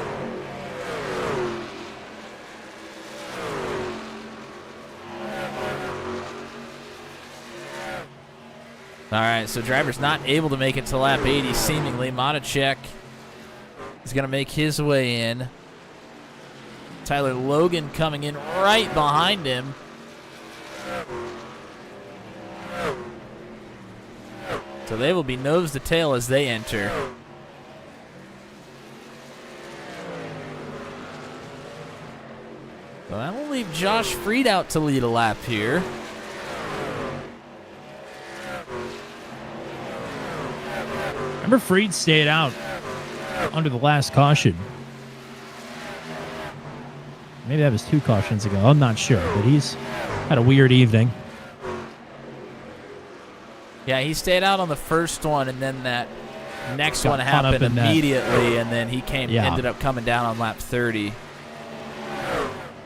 All right, so driver's not able to make it to lap 80, seemingly. Monacek is going to make his way in. Tyler Logan coming in right behind him. So they will be nose to tail as they enter. Well, that will leave Josh Freed out to lead a lap here. Remember, Freed stayed out under the last caution. Maybe that was 2 cautions ago. I'm not sure, but he's had a weird evening. Yeah, he stayed out on the first one, and then that next Got one caught up happened in that. immediately, and then he ended up coming down on lap 30.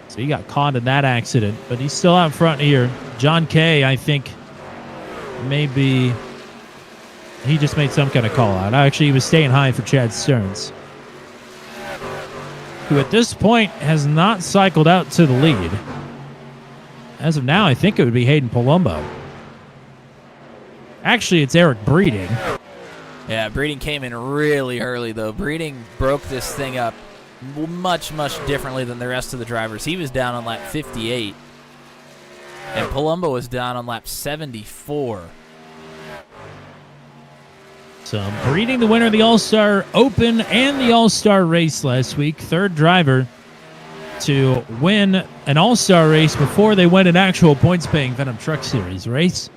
So he got caught in that accident, but he's still out front here. John Kay, I think, maybe he just made some kind of call out. Actually, he was staying high for Chad Stearns, who at this point has not cycled out to the lead. As of now, I think it would be Hayden Palumbo. Actually, it's Eric Breeding. Yeah, Breeding came in really early, though. Breeding broke this thing up much, much differently than the rest of the drivers. He was down on lap 58, and Palumbo was down on lap 74. So Breeding, the winner of the All-Star Open and the All-Star race last week. 3rd driver to win an All-Star race before they win an actual points-paying Venom Truck Series race.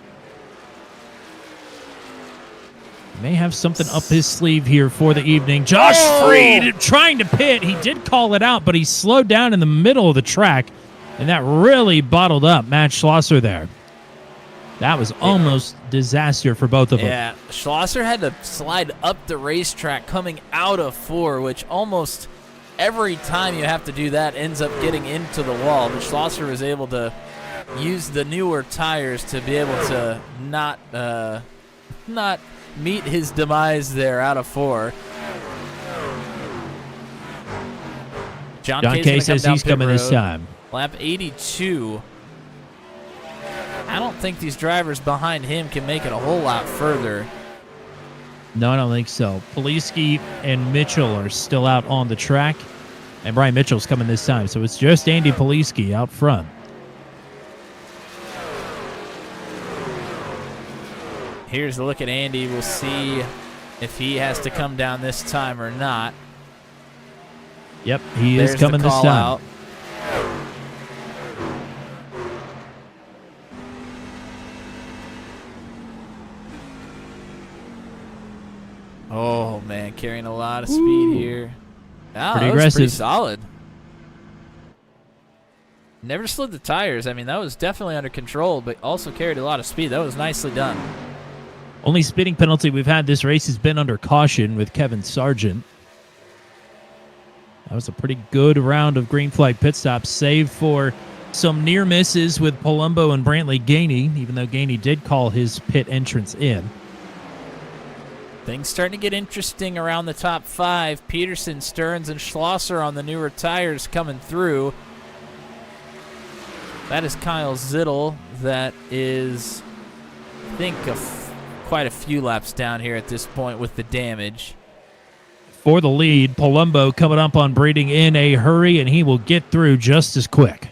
May have something up his sleeve here for the evening. Josh Freed trying to pit. He did call it out, but he slowed down in the middle of the track, and that really bottled up Matt Schlosser there. That was almost disaster for both of them. Yeah, Schlosser had to slide up the racetrack coming out of 4, which almost every time you have to do that ends up getting into the wall. But Schlosser was able to use the newer tires to be able to not meet his demise there out of 4. John Kay says he's coming this time. Lap 82. I don't think these drivers behind him can make it a whole lot further. No, I don't think so. Poliski and Mitchell are still out on the track, and Brian Mitchell's coming this time. So it's just Andy Poliski out front. Here's a look at Andy. We'll see if he has to come down this time or not. Yep, he There's is coming the this call time. out. Oh, man, carrying a lot of speed here. Oh, Pretty that was aggressive. pretty solid. Never slid the tires. I mean, that was definitely under control, but also carried a lot of speed. That was nicely done. Only speeding penalty we've had this race has been under caution with Kevin Sargent. That was a pretty good round of green flag pit stops, save for some near misses with Palumbo and Brantley Gainey, even though Gainey did call his pit entrance in. Things starting to get interesting around the top 5. Peterson, Stearns, and Schlosser on the newer tires coming through. That is Kyle Zittel. That is, I think, quite a few laps down here at this point with the damage. For the lead, Palumbo coming up on Breeding in a hurry, and he will get through just as quick.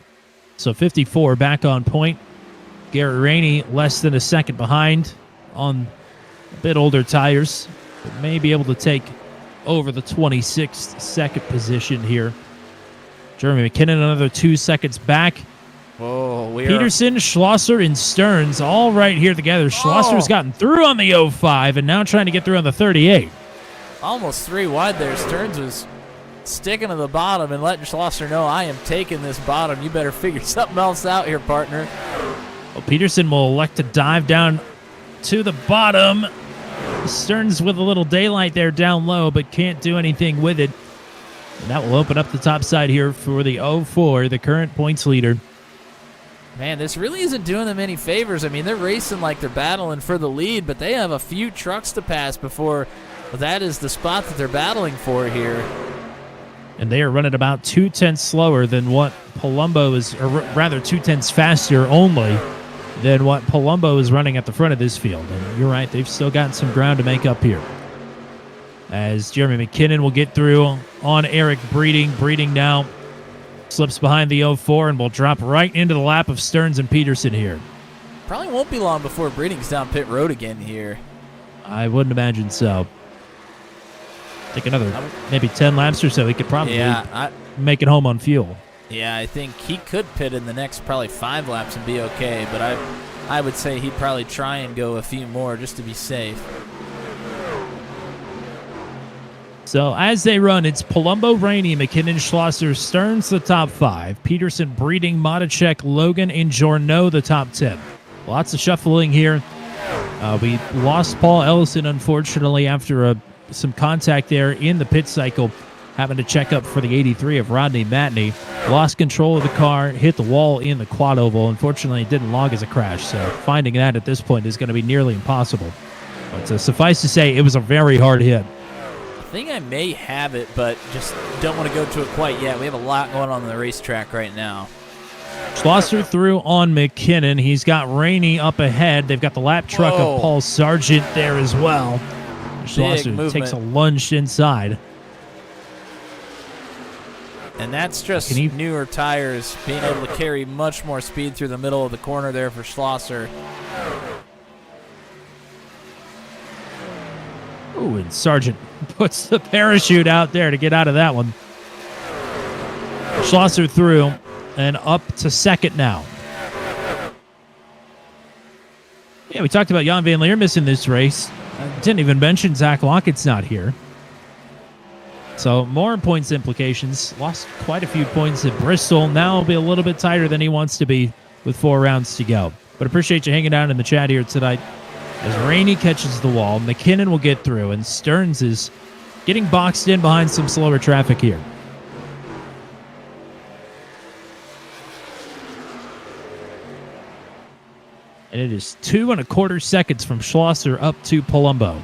So 54 back on point. Garrett Rainey less than a second behind on a bit older tires, but may be able to take over the 26th second position here. Jeremy McKinnon another 2 seconds back. Whoa, Peterson, Schlosser, and Stearns all right here together. Schlosser's gotten through on the 05 and now trying to get through on the 38. almost 3 wide there. Stearns was sticking to the bottom and letting Schlosser know, I am taking this bottom. You better figure something else out here, partner. Well, Peterson will elect to dive down to the bottom. Stearns with a little daylight there down low, but can't do anything with it. And that will open up the top side here for the 0-4, the current points leader. Man, this really isn't doing them any favors. I mean, they're racing like they're battling for the lead, but they have a few trucks to pass before that is the spot that they're battling for here. And they are running about 2/10 slower than what Palumbo is, or rather 2/10 faster only than what Palumbo is running at the front of this field. And you're right, they've still got some ground to make up here. As Jeremy McKinnon will get through on Eric Breeding. Breeding now slips behind the 0-4 and will drop right into the lap of Stearns and Peterson here. Probably won't be long before Breeding's down pit road again here. I wouldn't imagine so. I think another maybe 10 laps or so, he could probably make it home on fuel. Yeah, I think he could pit in the next probably 5 laps and be okay, but I would say he'd probably try and go a few more just to be safe. So as they run, it's Palumbo, Rainey, McKinnon, Schlosser, Stearns, the top 5. Peterson, Breeding, Matichek, Logan, and Journeau, the top 10. Lots of shuffling here. We lost Paul Ellison, unfortunately, after some contact there in the pit cycle, having to check up for the 83 of Rodney Matney. Lost control of the car, hit the wall in the quad oval. Unfortunately, it didn't log as a crash, so finding that at this point is going to be nearly impossible. But suffice to say, it was a very hard hit. I think I may have it, but just don't want to go to it quite yet. We have a lot going on the racetrack right now. Schlosser through on McKinnon. He's got Rainey up ahead. They've got the lap truck of Paul Sargent there as well. Schlosser takes a lunge inside. And that's just newer tires being able to carry much more speed through the middle of the corner there for Schlosser. Ooh, and Sargent puts the parachute out there to get out of that one. Schlosser through and up to second now. Yeah, we talked about Jan Van Leer missing this race. Didn't even mention Zach Lockett's not here. So more points implications. Lost quite a few points at Bristol. Now will be a little bit tighter than he wants to be with 4 rounds to go. But appreciate you hanging out in the chat here tonight. As Rainey catches the wall, McKinnon will get through, and Stearns is getting boxed in behind some slower traffic here. And it is 2 1/4 seconds from Schlosser up to Palumbo.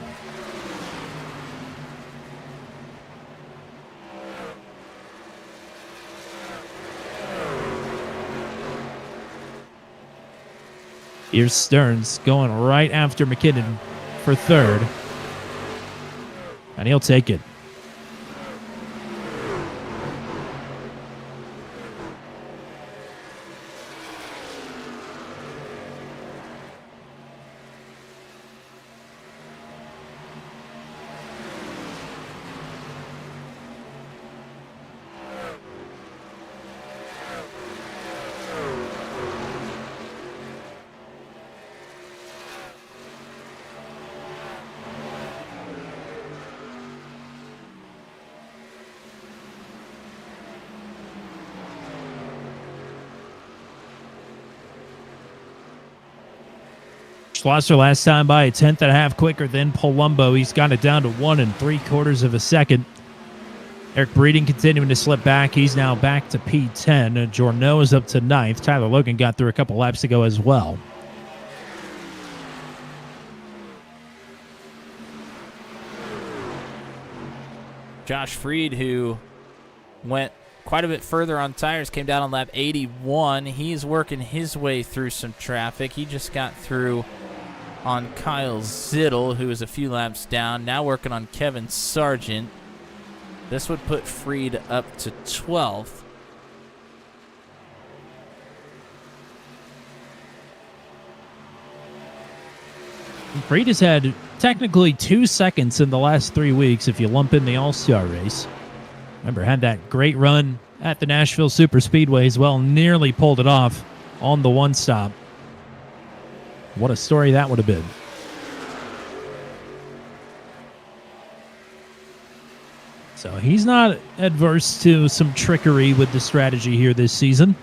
Here's Stearns going right after McKinnon for third. And he'll take it. Schlosser last time by a 10th.5 quicker than Palumbo. He's got it down to 1 3/4 of a second. Eric Breeding continuing to slip back. He's now back to P10. Journeau is up to 9th. Tyler Logan got through a couple laps ago as well. Josh Freed, who went quite a bit further on tires, came down on lap 81. He's working his way through some traffic. He just got through on Kyle Zittel, who is a few laps down. Now working on Kevin Sargent. This would put Freed up to 12th. Freed has had technically 2 seconds in the last 3 weeks if you lump in the All-Star race. Remember, had that great run at the Nashville Superspeedway as well. Nearly pulled it off on the one stop. What a story that would have been. So he's not adverse to some trickery with the strategy here this season.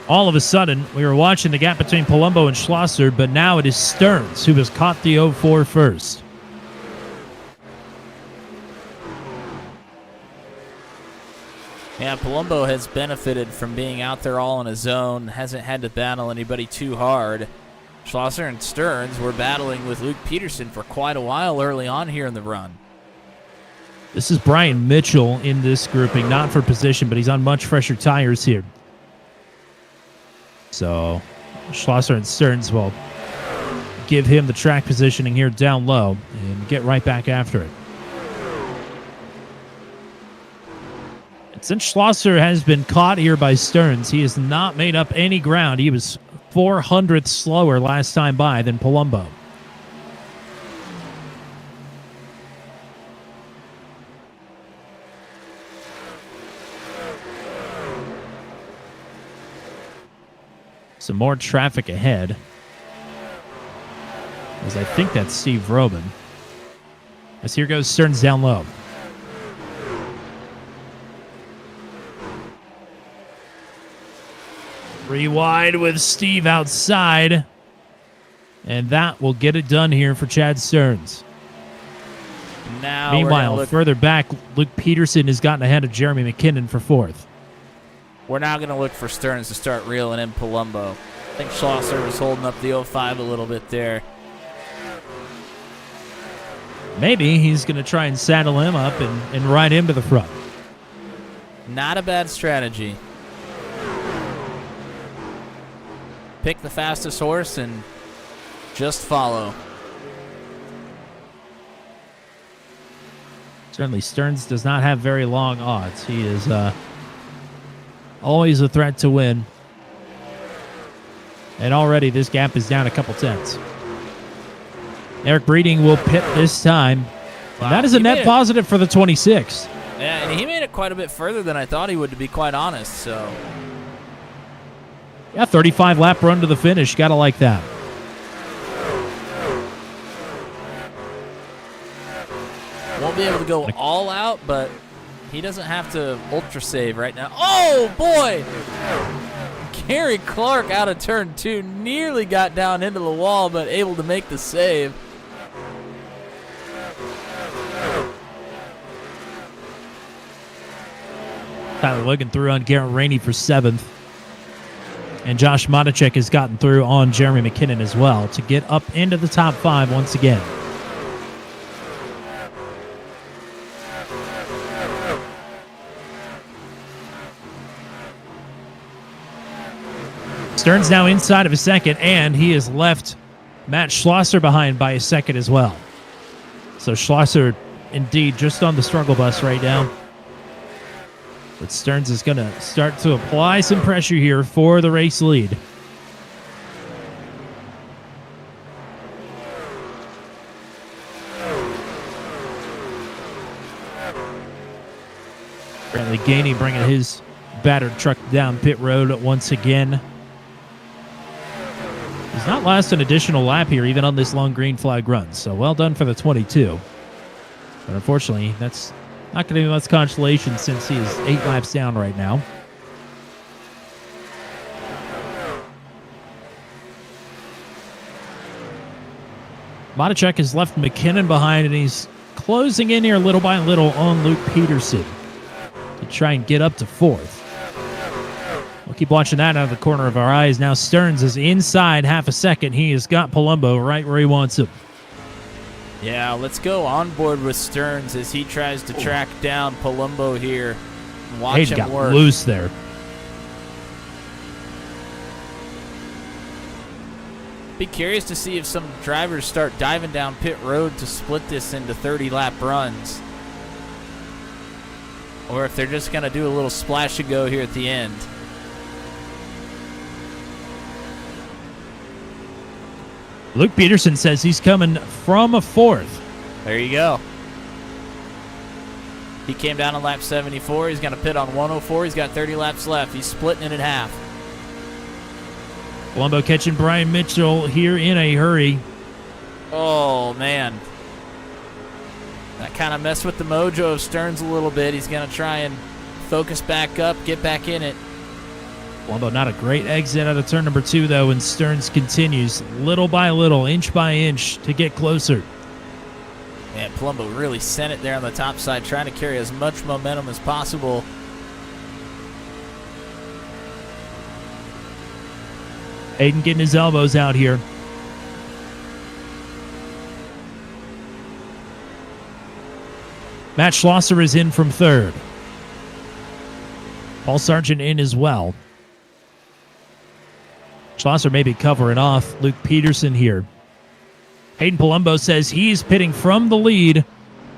All of a sudden, we were watching the gap between Palumbo and Schlosser, but now it is Stearns who has caught the 04 first. Yeah, Palumbo has benefited from being out there all on his own, hasn't had to battle anybody too hard. Schlosser and Stearns were battling with Luke Peterson for quite a while early on here in the run. This is Brian Mitchell in this grouping, not for position, but he's on much fresher tires here. So Schlosser and Stearns will give him the track positioning here down low and get right back after it. And since Schlosser has been caught here by Stearns, he has not made up any ground. He was 400th slower last time by than Palumbo. Some more traffic ahead, as I think that's Steve Roman. As here goes Stearns down low. Rewind with Steve outside. And that will get it done here for Chad Stearns. Now meanwhile, further back, Luke Peterson has gotten ahead of Jeremy McKinnon for fourth. We're now going to look for Stearns to start reeling in Palumbo. I think Schlosser was holding up the 05 a little bit there. Maybe he's going to try and saddle him up and ride him to the front. Not a bad strategy. Pick the fastest horse and just follow. Certainly Stearns does not have very long odds. He is always a threat to win. And already this gap is down a couple tenths. Eric Breeding will pit this time. Wow. And that is a net positive for the 26. Yeah, and he made it quite a bit further than I thought he would, to be quite honest. So, yeah, 35 lap run to the finish. Gotta like that. Won't be able to go all out, but he doesn't have to ultra save right now. Oh, boy! Gary Clark out of turn 2 nearly got down into the wall, but able to make the save. Tyler Logan through on Garrett Rainey for 7th. And Josh Matichek has gotten through on Jeremy McKinnon as well to get up into the top 5 once again. Stearns now inside of a second, and he has left Matt Schlosser behind by a second as well. So Schlosser, indeed, just on the struggle bus right now. But Stearns is going to start to apply some pressure here for the race lead. Apparently Gainey bringing his battered truck down pit road once again. He's not lost an additional lap here, even on this long green flag run. So well done for the 22. But unfortunately, that's not going to be much consolation since he is 8 laps down right now. Matichek has left McKinnon behind, and he's closing in here little by little on Luke Peterson to try and get up to 4th. We'll keep watching that out of the corner of our eyes. Now Stearns is inside half a second. He has got Palumbo right where he wants him. Yeah, let's go on board with Stearns as he tries to track down Palumbo here. Watch him got work. Loose there. Be curious to see if some drivers start diving down pit road to split this into 30-lap runs. Or if they're just going to do a little splash and go here at the end. Luke Peterson says he's coming from a 4th. There you go. He came down on lap 74. He's going to pit on 104. He's got 30 laps left. He's splitting it in half. Palumbo catching Brian Mitchell here in a hurry. Oh, man. That kind of messed with the mojo of Stearns a little bit. He's going to try and focus back up, get back in it. Although not a great exit out of turn number 2, though, and Stearns continues little by little, inch by inch, to get closer. And Palumbo really sent it there on the top side, trying to carry as much momentum as possible. Hayden getting his elbows out here. Matt Schlosser is in from third. Paul Sargent in as well. Schlosser may be covering off Luke Peterson here. Hayden Palumbo says he's pitting from the lead,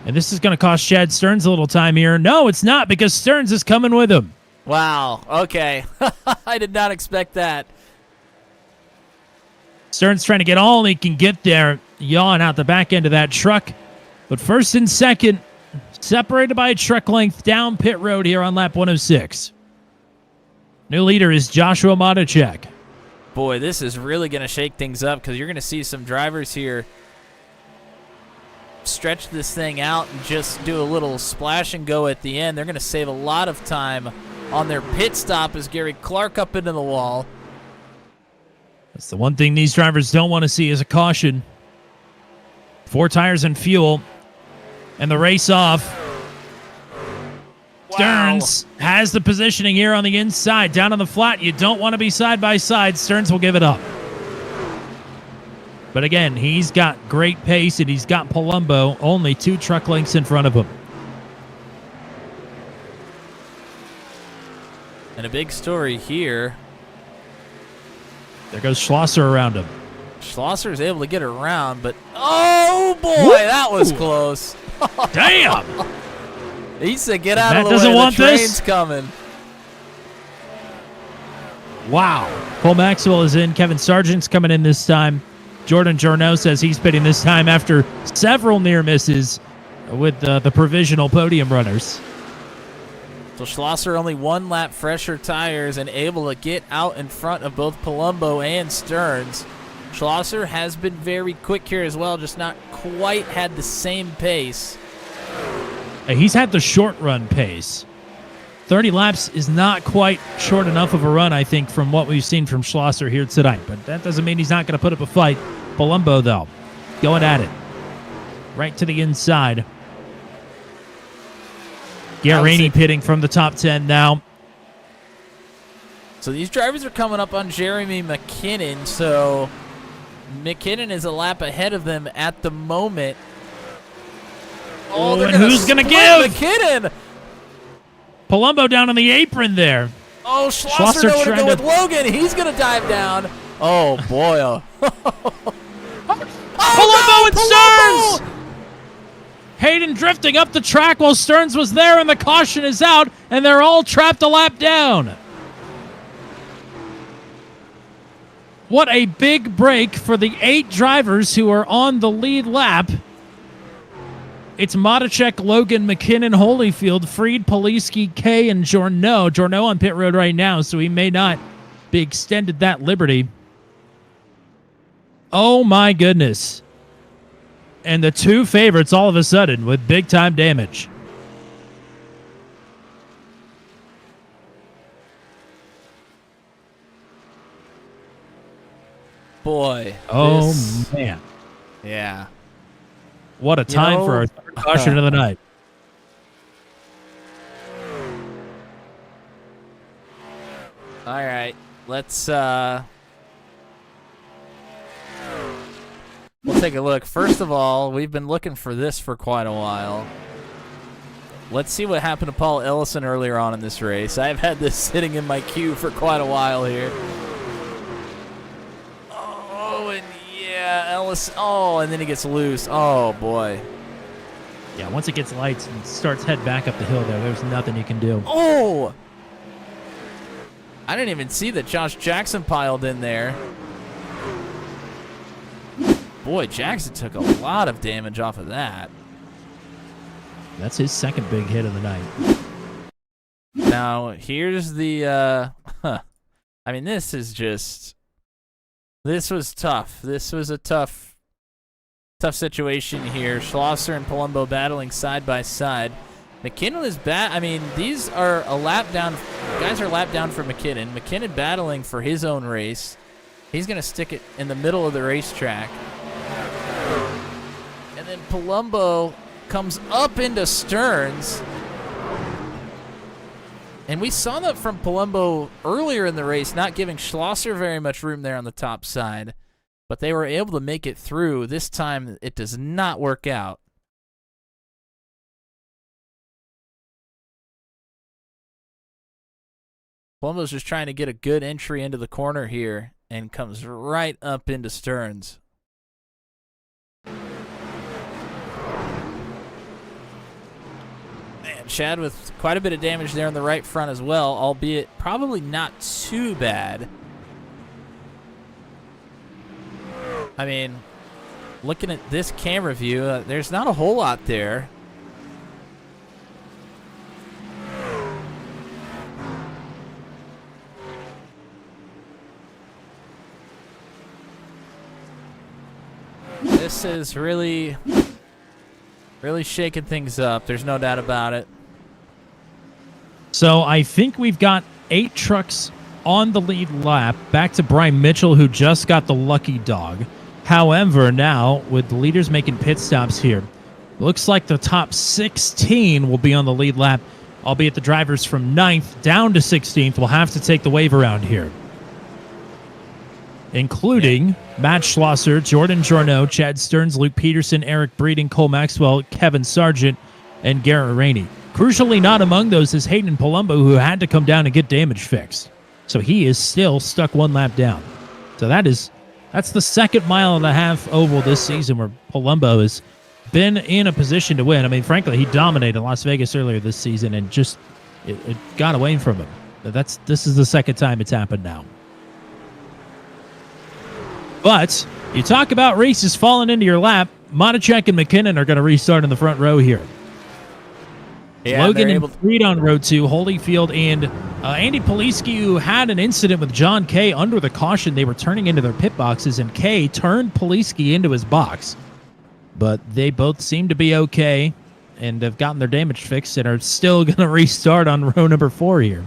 and this is going to cost Chad Stearns a little time here. No, it's not, because Stearns is coming with him. Wow, okay. I did not expect that. Stearns trying to get all he can get there, yawing out the back end of that truck. But first and second, separated by a truck length down pit road here on lap 106. New leader is Joshua Matichek. Boy, this is really going to shake things up, because you're going to see some drivers here stretch this thing out and just do a little splash and go at the end. They're going to save a lot of time on their pit stop as Gary Clark up into the wall. That's the one thing these drivers don't want to see is a caution. 4 tires and fuel, and the race off. Stearns has the positioning here on the inside. Down on the flat, you don't want to be side by side. Stearns will give it up. But again, he's got great pace, and he's got Palumbo only 2 truck lengths in front of him. And a big story here. There goes Schlosser around him. Schlosser is able to get around, but oh boy, that was close. Damn! He said, "Get out Matt of the doesn't way, want the train's this? coming." Wow. Cole Maxwell is in. Kevin Sargent's coming in this time. Jordan Journeau says he's pitting this time after several near misses with the provisional podium runners. So Schlosser only 1 lap fresher tires and able to get out in front of both Palumbo and Stearns. Schlosser has been very quick here as well, just not quite had the same pace. He's had the short run pace. 30 laps is not quite short enough of a run, I think, from what we've seen from Schlosser here tonight. But that doesn't mean he's not going to put up a fight. Palumbo, though, going at it. Right to the inside. Garini pitting from the top 10 now. So these drivers are coming up on Jeremy McKinnon. So McKinnon is a lap ahead of them at the moment. Oh, and who's going to give? McKinnon. Palumbo down on the apron there. Oh, Schlosser nowhere to go with Logan. He's going to dive down. Oh, boy. Palumbo and Stearns! Hayden drifting up the track while Stearns was there, and the caution is out, and they're all trapped a lap down. What a big break for the 8 drivers who are on the lead lap. It's Matichek, Logan, McKinnon, Holyfield, Freed, Poliski, Kay, and Journeau. Journeau on pit road right now, so he may not be extended that liberty. Oh, my goodness. And the 2 favorites all of a sudden with big-time damage. Boy. Oh, man. Yeah. What a time for our third caution of the night. All right. Let's we'll take a look. First of all, we've been looking for this for quite a while. Let's see what happened to Paul Ellison earlier on in this race. I've had this sitting in my queue for quite a while here. Oh, and yeah, Ellison. Oh, and then he gets loose. Oh, boy. Yeah, once it gets lights and starts head back up the hill there's nothing you can do. Oh! I didn't even see that Josh Jackson piled in there. Boy, Jackson took a lot of damage off of that. That's his second big hit of the night. Now, here's the, I mean, this is just, this was tough. This was a tough situation here. Schlosser and Palumbo battling side by side. McKinnon is bad. I mean, these are a lap down. Guys are lap down for McKinnon. McKinnon battling for his own race. He's going to stick it in the middle of the racetrack. And then Palumbo comes up into Stearns. And we saw that from Palumbo earlier in the race, not giving Schlosser very much room there on the top side. But they were able to make it through. This time, it does not work out. Palumbo's just trying to get a good entry into the corner here and comes right up into Stearns. Man, Chad with quite a bit of damage there in the right front as well, albeit probably not too bad. I mean, looking at this camera view, there's not a whole lot there. This is really shaking things up. There's no doubt about it. So I think we've got 8 trucks on the lead lap. Back to Brian Mitchell, who just got the lucky dog. However, now, with the leaders making pit stops here, looks like the top 16 will be on the lead lap, albeit the drivers from 9th down to 16th will have to take the wave around here, including Matt Schlosser, Jordan Journeau, Chad Stearns, Luke Peterson, Eric Breeding, Cole Maxwell, Kevin Sargent, and Garrett Rainey. Crucially not among those is Hayden Palumbo, who had to come down and get damage fixed. So he is still stuck 1 lap down. So that's the second mile and a half oval this season where Palumbo has been in a position to win. I mean, frankly, he dominated Las Vegas earlier this season and just it got away from him. This is the second time it's happened now. But you talk about races falling into your lap. Monacek and McKinnon are going to restart in the front row here. Yeah, Logan and Freed on row 2, Holyfield and Andy Poliski, who had an incident with John Kay under the caution. They were turning into their pit boxes, and Kay turned Poliski into his box. But they both seem to be okay and have gotten their damage fixed and are still going to restart on row number 4 here.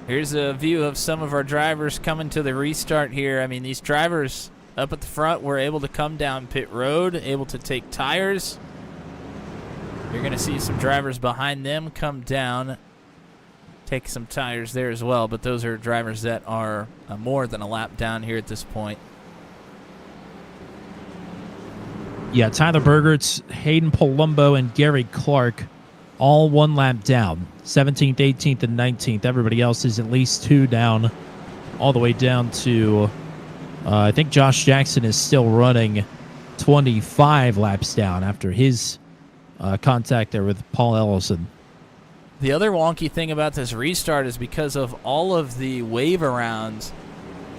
Here's a view of some of our drivers coming to the restart here. I mean, these drivers up at the front were able to come down pit road, able to take tires. You're going to see some drivers behind them come down, take some tires there as well, but those are drivers that are more than a lap down here at this point. Yeah, Tyler Bergertz, Hayden Palumbo, and Gary Clark all 1 lap down. 17th, 18th, and 19th. Everybody else is at least 2 down, all the way down to, I think Josh Jackson is still running 25 laps down after his contact there with Paul Ellison. The other wonky thing about this restart is because of all of the wave arounds,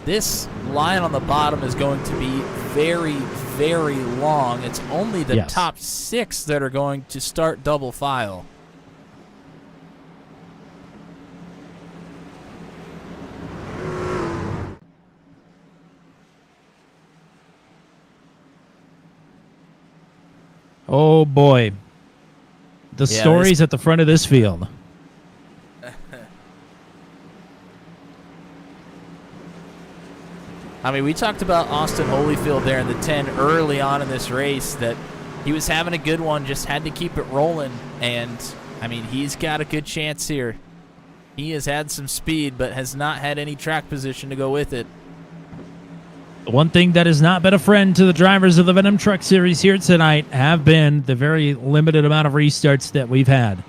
this line on the bottom is going to be very, very long. It's only the top 6 that are going to start double file. Oh boy. The stories at the front of this field. I mean, we talked about Austin Holyfield there in the 10 early on in this race, that he was having a good one, just had to keep it rolling. And, I mean, he's got a good chance here. He has had some speed, but has not had any track position to go with it. One thing that has not been a friend to the drivers of the Venom Truck Series here tonight have been the very limited amount of restarts that we've had.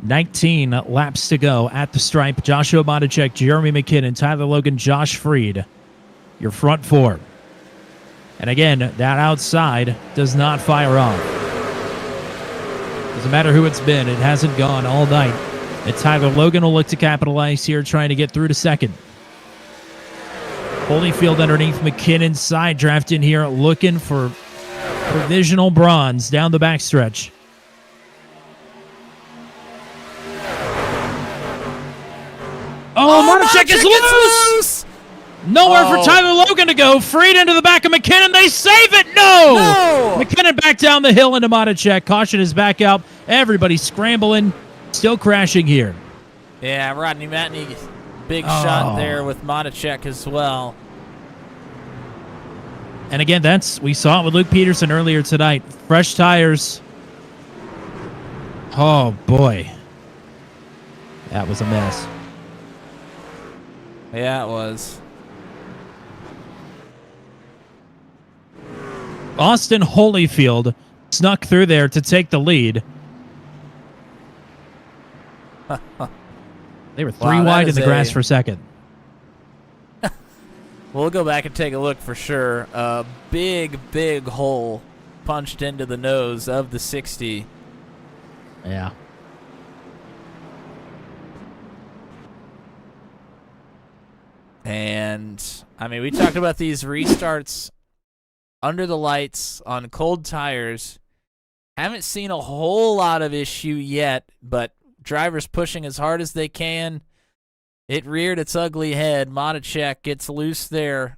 19 laps to go at the stripe. Joshua Monacek, Jeremy McKinnon, Tyler Logan, Josh Freed, your front 4. And again, that outside does not fire off. Doesn't matter who it's been, it hasn't gone all night. And Tyler Logan will look to capitalize here, trying to get through to second. Holyfield underneath McKinnon's side draft in here, looking for provisional bronze down the backstretch. Monacek is loose! Nowhere for Tyler Logan to go. Freed into the back of McKinnon. They save it. No! McKinnon back down the hill into Monacek. Caution is back out. Everybody scrambling, still crashing here. Yeah, Rodney Matney, big shot there with Monacek as well. And again, we saw it with Luke Peterson earlier tonight. Fresh tires. Oh, boy. That was a mess. Yeah, it was. Austin Holyfield snuck through there to take the lead. They were three wide in the grass for second. We'll go back and take a look for sure. A big, big hole punched into the nose of the 60. Yeah. And, I mean, we talked about these restarts under the lights on cold tires. Haven't seen a whole lot of issue yet, but drivers pushing as hard as they can. It reared its ugly head. Monacek gets loose there,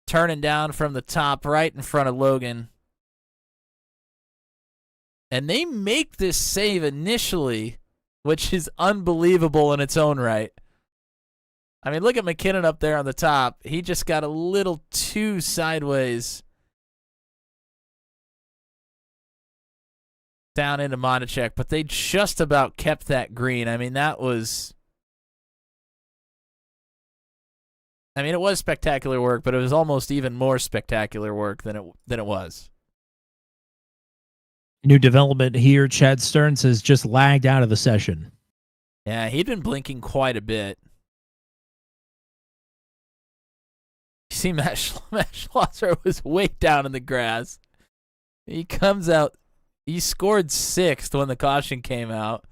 turning down from the top right in front of Logan. And they make this save initially, which is unbelievable in its own right. I mean, look at McKinnon up there on the top. He just got a little too sideways down into Monacek, but they just about kept that green. I mean, that was... I mean, it was spectacular work, but it was almost even more spectacular work than it was. New development here. Chad Stearns has just lagged out of the session. Yeah, he'd been blinking quite a bit. You see, Matt Schlosser was way down in the grass. He comes out. He scored 6th when the caution came out.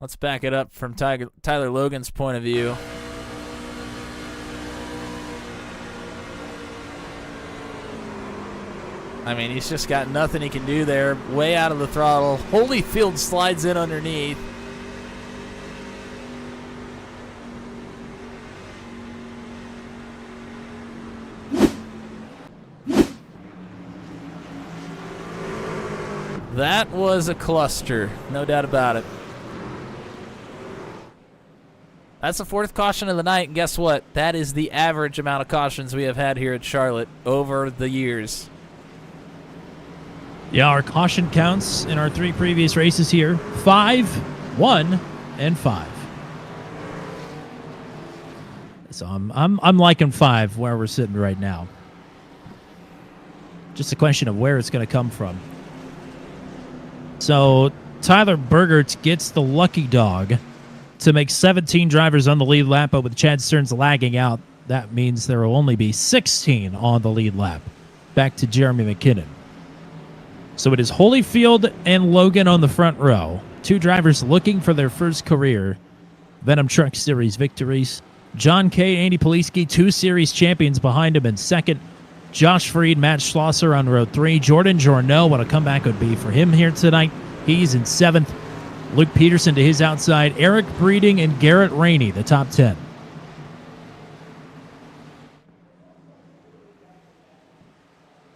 Let's back it up from Tyler Logan's point of view. I mean, he's just got nothing he can do there. Way out of the throttle. Holyfield slides in underneath. That was a cluster, no doubt about it. That's the 4th caution of the night, and guess what? That is the average amount of cautions we have had here at Charlotte over the years. Yeah, our caution counts in our 3 previous races here: 5, 1, and 5. So I'm liking 5 where we're sitting right now. Just a question of where it's going to come from. So Tyler Bergert gets the lucky dog to make 17 drivers on the lead lap, but with Chad Stearns lagging out, that means there will only be 16 on the lead lap. Back to Jeremy McKinnon. So it is Holyfield and Logan on the front row. 2 drivers looking for their first career Venom Truck Series victories. John Kay, Andy Poliski, 2 series champions behind him in second. Josh Freed, Matt Schlosser on row 3. Jordan Journeau, what a comeback would be for him here tonight. He's in 7th. Luke Peterson to his outside. Eric Breeding and Garrett Rainey, the top 10.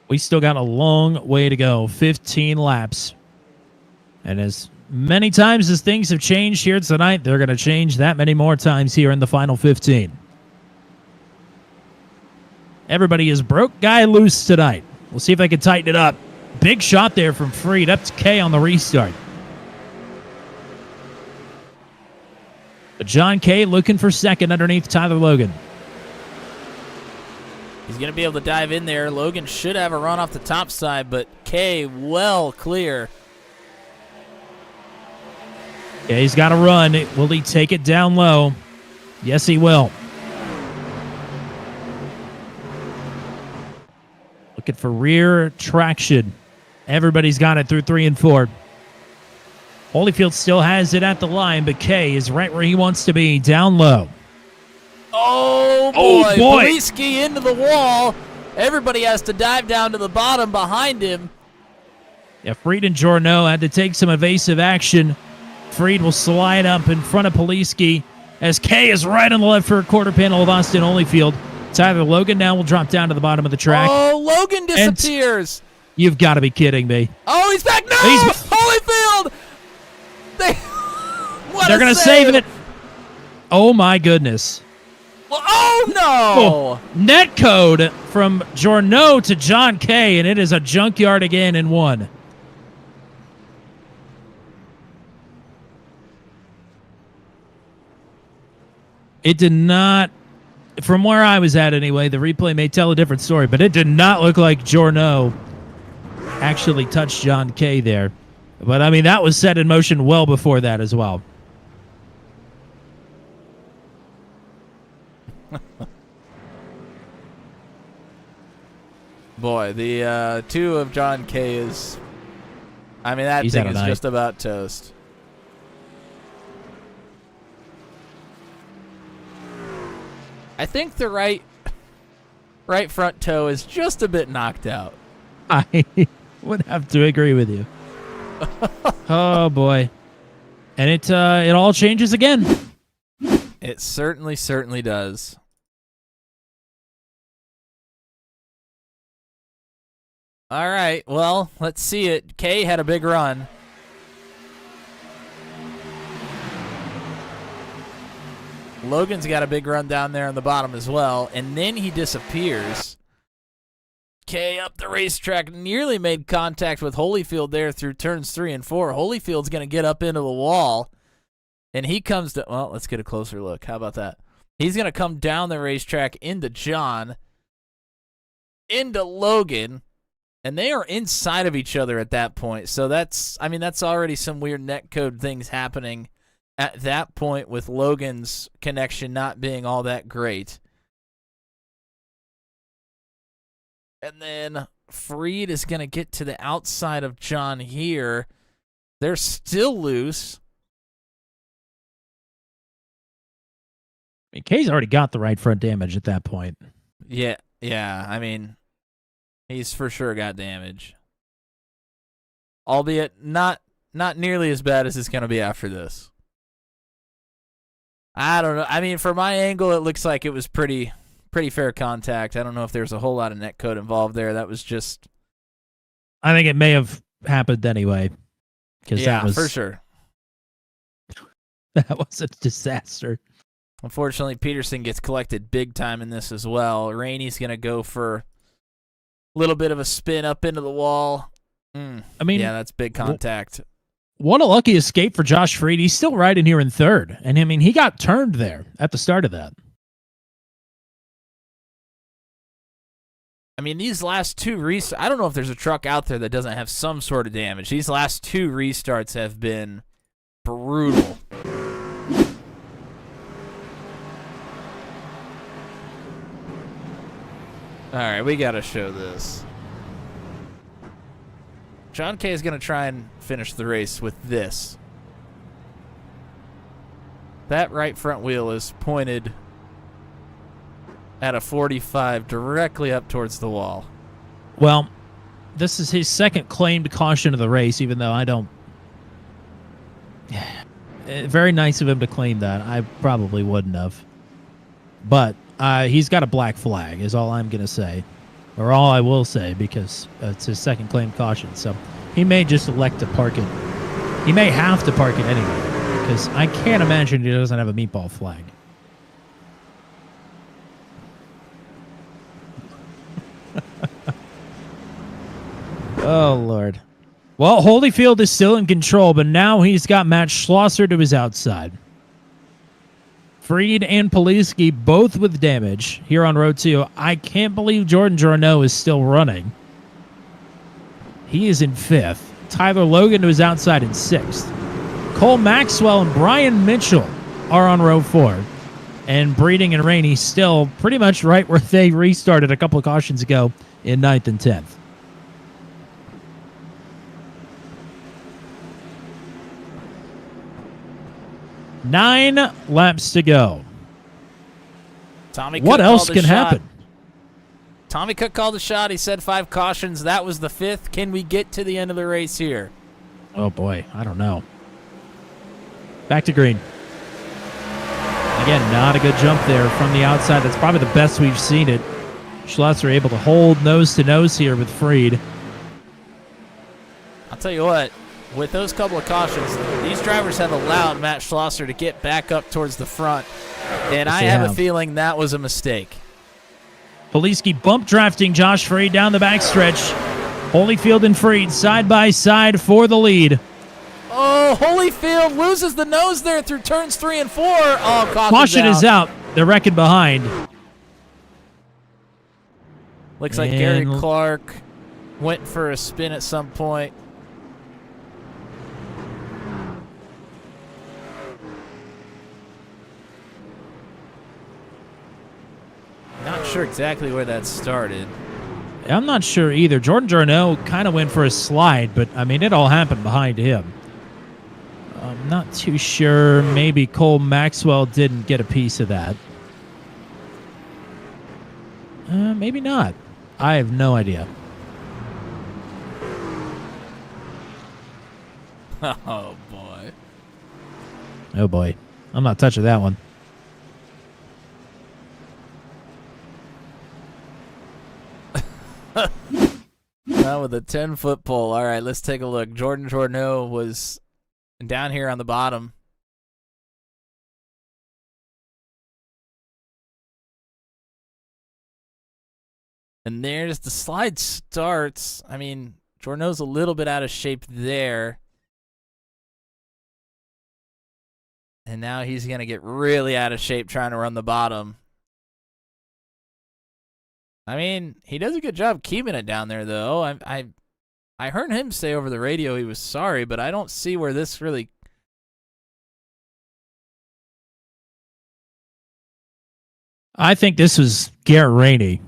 We still got a long way to go. 15 laps. And as many times as things have changed here tonight, they're going to change that many more times here in the final 15. Everybody is broke guy loose tonight. We'll see if they can tighten it up. Big shot there from Freed up to Kay on the restart. But John Kay looking for second underneath Tyler Logan. He's going to be able to dive in there. Logan should have a run off the top side, but Kay well clear. Yeah, he's got to run. Will he take it down low? Yes, he will. Looking for rear traction. Everybody's got it through 3 and 4. Holyfield still has it at the line, but Kay is right where he wants to be, down low. Oh, boy. Poliski into the wall. Everybody has to dive down to the bottom behind him. Yeah, Freed and Journeau had to take some evasive action Freed will slide up in front of Poliski as Kay is right on the left for a quarter panel of Austin Holyfield. Tyler Logan now will drop down to the bottom of the track. Oh, Logan disappears. You've got to be kidding me. Oh, he's back. No! Holyfield! They're going to save it. Oh, my goodness. Oh, no! Net code from Jorno to John Kay, and it is a junkyard again in one. It did not, from where I was at anyway, the replay may tell a different story, but it did not look like Jorno actually touched John Kay there. But, I mean, that was set in motion well before that as well. Boy, the two of John Kay is... I mean, that thing is just about toast. I think the right front toe is just a bit knocked out. I would have to agree with you. Oh, boy. And it all changes again. It certainly does. All right, well, let's see it. Kay had a big run. Logan's got a big run down there on the bottom as well, and then he disappears. Kay up the racetrack, nearly made contact with Holyfield there through turns 3 and 4. Holyfield's going to get up into the wall, and he comes to... Well, let's get a closer look. How about that? He's going to come down the racetrack into John, into Logan, and they are inside of each other at that point. So that's already some weird netcode things happening at that point with Logan's connection not being all that great. And then Freed is going to get to the outside of John here. They're still loose. I mean, Kay's already got the right front damage at that point. Yeah. I mean, he's for sure got damage. Albeit not nearly as bad as it's going to be after this. I don't know. I mean, from my angle, it looks like it was pretty fair contact. I don't know if there's a whole lot of netcode involved there. That was just... I think it may have happened anyway. Yeah, that was, for sure. That was a disaster. Unfortunately, Peterson gets collected big time in this as well. Rainey's going to go for a little bit of a spin up into the wall. I mean... Yeah, that's big contact. What a lucky escape for Josh Freed. He's still right in here in third. And, I mean, he got turned there at the start of that. I mean, these last two restarts, I don't know if there's a truck out there that doesn't have some sort of damage. These last two restarts have been brutal. All right, we got to show this. John Kay is going to try and finish the race with this. That right front wheel is pointed at a 45 directly up towards the wall. Well, this is his second claimed caution of the race, even though I don't... Very nice of him to claim that. I probably wouldn't have. But he's got a black flag, is all I'm going to say. Or all I will say, because it's his second claimed caution. So he may just elect to park it. He may have to park it anyway, because I can't imagine he doesn't have a meatball flag. Oh, Lord. Well, Holyfield is still in control, but now he's got Matt Schlosser to his outside. Freed and Poliski both with damage here on row 2. I can't believe Jordan Jorno is still running. He is in 5th. Tyler Logan to his outside in 6th. Cole Maxwell and Brian Mitchell are on row 4. And Breeding and Rainey still pretty much right where they restarted a couple of cautions ago in 9th and 10th. Nine laps to go. Tommy what else can happen? Tommy Cook called a shot. He said 5 cautions. That was the 5th. Can we get to the end of the race here? Oh, boy. I don't know. Back to green. Again, not a good jump there from the outside. That's probably the best we've seen it. Schlosser able to hold nose to nose here with Freed. I'll tell you what, with those couple of cautions, these drivers have allowed Matt Schlosser to get back up towards the front, and Yes, I they have a have. feeling that was a mistake. Poliski bump drafting Josh Freed down the backstretch. Holyfield and Freed side by side for the lead. Oh, Holyfield loses the nose there through turns 3 and 4. Oh, Caution is out. They're wrecking behind. Looks like And- Gary Clark went for a spin at some point. Not sure exactly where that started. I'm not sure either. Jordan Jarneau kind of went for a slide, but, I mean, it all happened behind him. I'm not too sure. Maybe Cole Maxwell didn't get a piece of that. Maybe not. I have no idea. Oh, boy. Oh, boy. I'm not touching that one. Now with a 10-foot pole. All right, let's take a look. Jordan Jorneau was down here on the bottom. And there's the slide starts. I mean, Jorneau's a little bit out of shape there. And now he's going to get really out of shape trying to run the bottom. I mean, he does a good job keeping it down there, though. I heard him say over the radio he was sorry, but I don't see where this really... I think this was Garrett Rainey,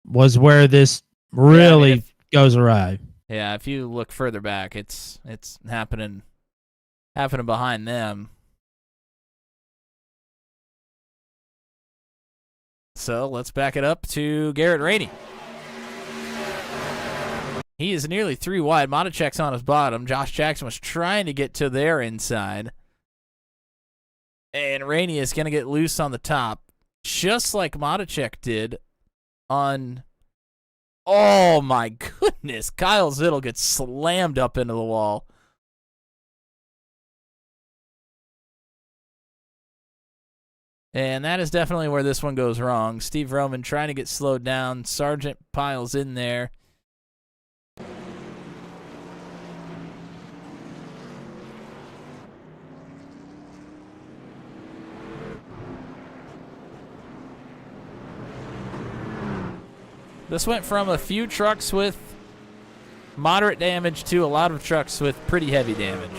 was where this really Yeah, I mean, goes awry. Yeah, if you look further back, it's happening behind them. So let's back it up to Garrett Rainey. He is nearly 3 wide. Matichek's on his bottom. Josh Jackson was trying to get to their inside. And Rainey is going to get loose on the top, just like Matichek did on... Oh, my goodness. Kyle Zittel gets slammed up into the wall. And that is definitely where this one goes wrong. Steve Roman trying to get slowed down. Sargent piles in there. This went from a few trucks with moderate damage to a lot of trucks with pretty heavy damage.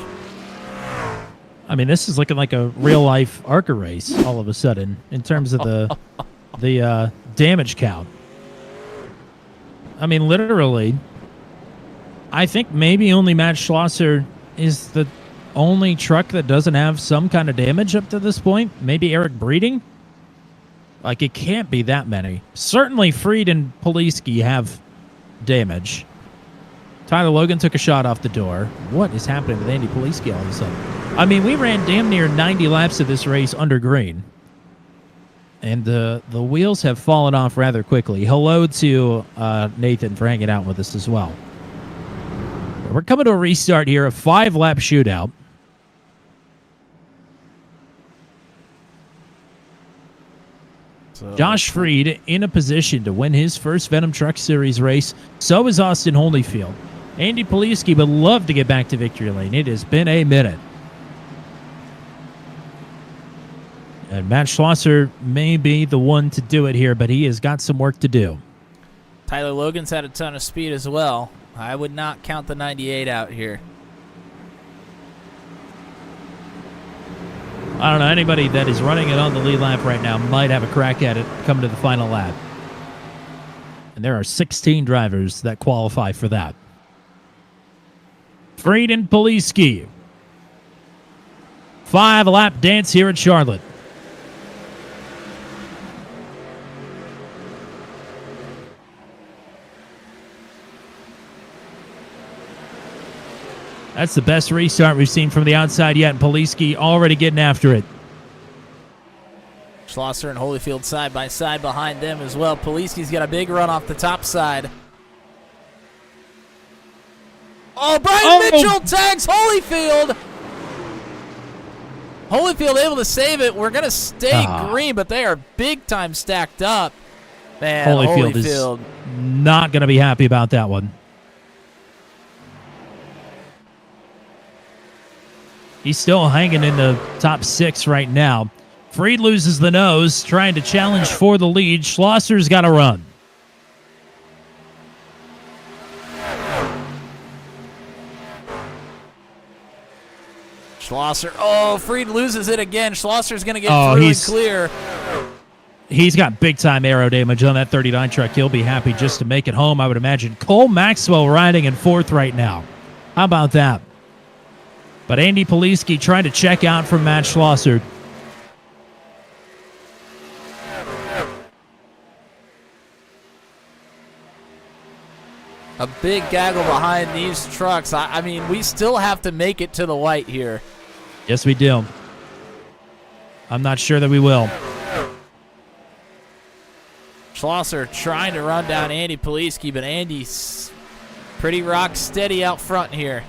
I mean, this is looking like a real-life ARCA race all of a sudden in terms of the damage count. I mean, literally, I think maybe only Matt Schlosser is the only truck that doesn't have some kind of damage up to this point. Maybe Eric Breeding? Like, it can't be that many. Certainly, Freed and Poliski have damage. Tyler Logan took a shot off the door. What is happening with Andy Poliski all of a sudden? I mean, we ran damn near 90 laps of this race under green. And the wheels have fallen off rather quickly. Hello to Nathan for hanging out with us as well. We're coming to a restart here, a 5-lap shootout. Josh Freed in a position to win his first Venom Truck Series race. So is Austin Holyfield. Andy Poliski would love to get back to victory lane. It has been a minute. And Matt Schlosser may be the one to do it here, but he has got some work to do. Tyler Logan's had a ton of speed as well. I would not count the 98 out here. I don't know, anybody that is running it on the lead lap right now might have a crack at it coming to the final lap. And there are 16 drivers that qualify for that. Freed and Poliski. 5-lap dance here at Charlotte. That's the best restart we've seen from the outside yet, and Poliski already getting after it. Schlosser and Holyfield side by side behind them as well. Poliski's got a big run off the top side. Oh, Brian Mitchell tags Holyfield. Holyfield able to save it. We're going to stay green, but they are big time stacked up. Man, Holyfield is not going to be happy about that one. He's still hanging in the top 6 right now. Freed loses the nose, trying to challenge for the lead. Schlosser's got to run. Schlosser. Oh, Freed loses it again. Schlosser's going to get through and clear. He's got big-time aero damage on that 39 truck. He'll be happy just to make it home, I would imagine. Cole Maxwell riding in 4th right now. How about that? But Andy Poliski trying to check out from Matt Schlosser. A big gaggle behind these trucks. I mean, we still have to make it to the white here. Yes, we do. I'm not sure that we will. Schlosser trying to run down Andy Poliski, but Andy's pretty rock steady out front here.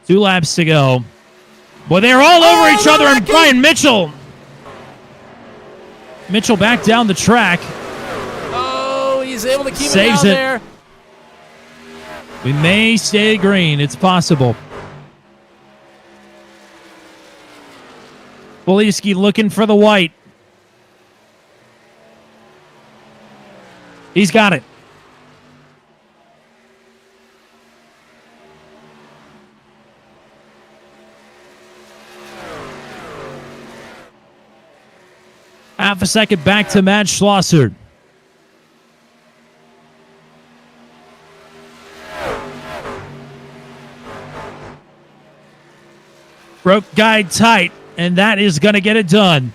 2 laps to go. Boy, they're all over each other, and Brian Mitchell. Mitchell back down the track. Oh, he's able to keep Saves it it. down there. We may stay green. It's possible. Poliski looking for the white. He's got it. Half a second back to Matt Schlosser. Broke guide tight, and that is going to get it done.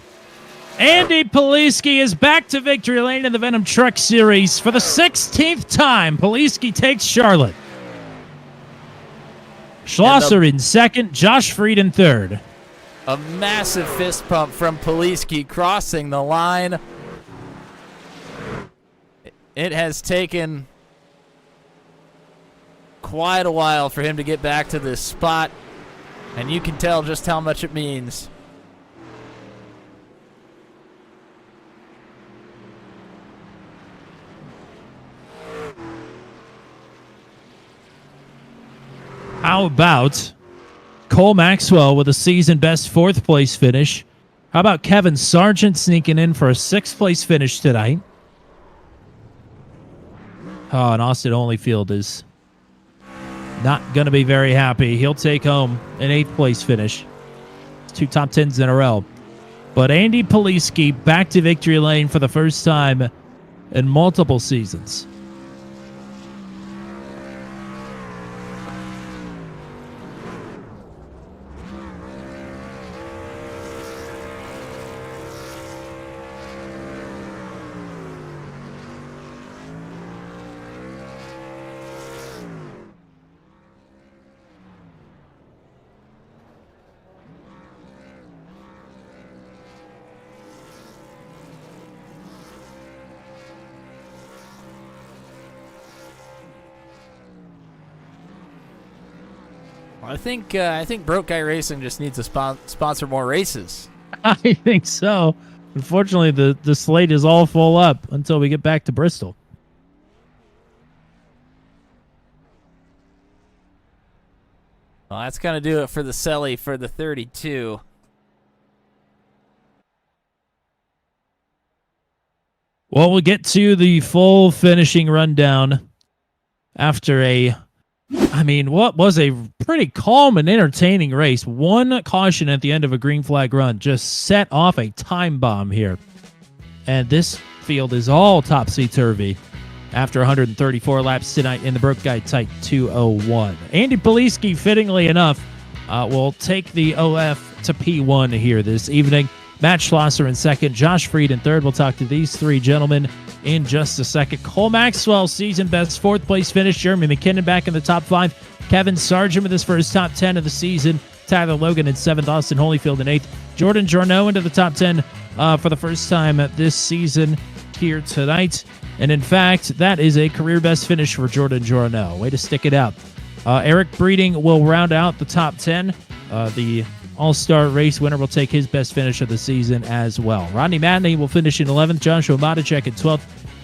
Andy Poliski is back to victory lane in the Venom Truck Series for the 16th time. Poliski takes Charlotte. Schlosser in 2nd, Josh Freed in 3rd. A massive fist pump from Poliski crossing the line. It has taken quite a while for him to get back to this spot, and you can tell just how much it means. How about Cole Maxwell with a season-best 4th place finish? How about Kevin Sargent sneaking in for a 6th place finish tonight? Oh, and Austin Holyfield is not going to be very happy. He'll take home an 8th place finish. 2 top 10s in a row. But Andy Poliski back to victory lane for the first time in multiple seasons. I think Broke Guy Racing just needs to sponsor more races. I think so. Unfortunately, the slate is all full up until we get back to Bristol. Well, that's going to do it for the Selly for the 32. Well, we'll get to the full finishing rundown after what was a pretty calm and entertaining race. One caution at the end of a green flag run just set off a time bomb here. And this field is all topsy-turvy after 134 laps tonight in the Broke Guy Tight 201. Andy Poliski, fittingly enough, will take the OF to P1 here this evening. Matt Schlosser in 2nd, Josh Freed in 3rd. We'll talk to these 3 gentlemen in just a second. Cole Maxwell, season best 4th place finish. Jeremy McKinnon back in the top 5. Kevin Sargent with his first top 10 of the season. Tyler Logan in 7th. Austin Holyfield in 8th. Jordan Journeau into the top 10 for the first time this season here tonight. And in fact, that is a career best finish for Jordan Journeau. Way to stick it out. Eric Breeding will round out the top 10. The All-Star race winner will take his best finish of the season as well. Rodney Madney will finish in 11th. Joshua Matichek in 12th.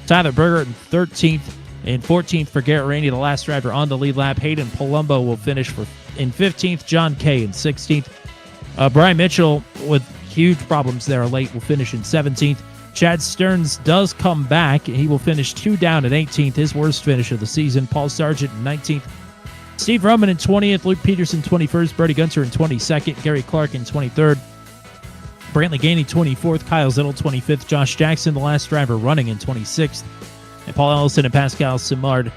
Tyler Berger in 13th. And 14th for Garrett Rainey, the last driver on the lead lap. Hayden Palumbo will finish in 15th. John Kay in 16th. Brian Mitchell, with huge problems there late, will finish in 17th. Chad Stearns does come back. He will finish 2 down at 18th, his worst finish of the season. Paul Sargent in 19th. Steve Roman in 20th. Luke Peterson 21st. Brody Gunter in 22nd. Gary Clark in 23rd. Brantley Gainey 24th. Kyle Zittel 25th. Josh Jackson, the last driver, running in 26th. And Paul Ellison and Pascal Simard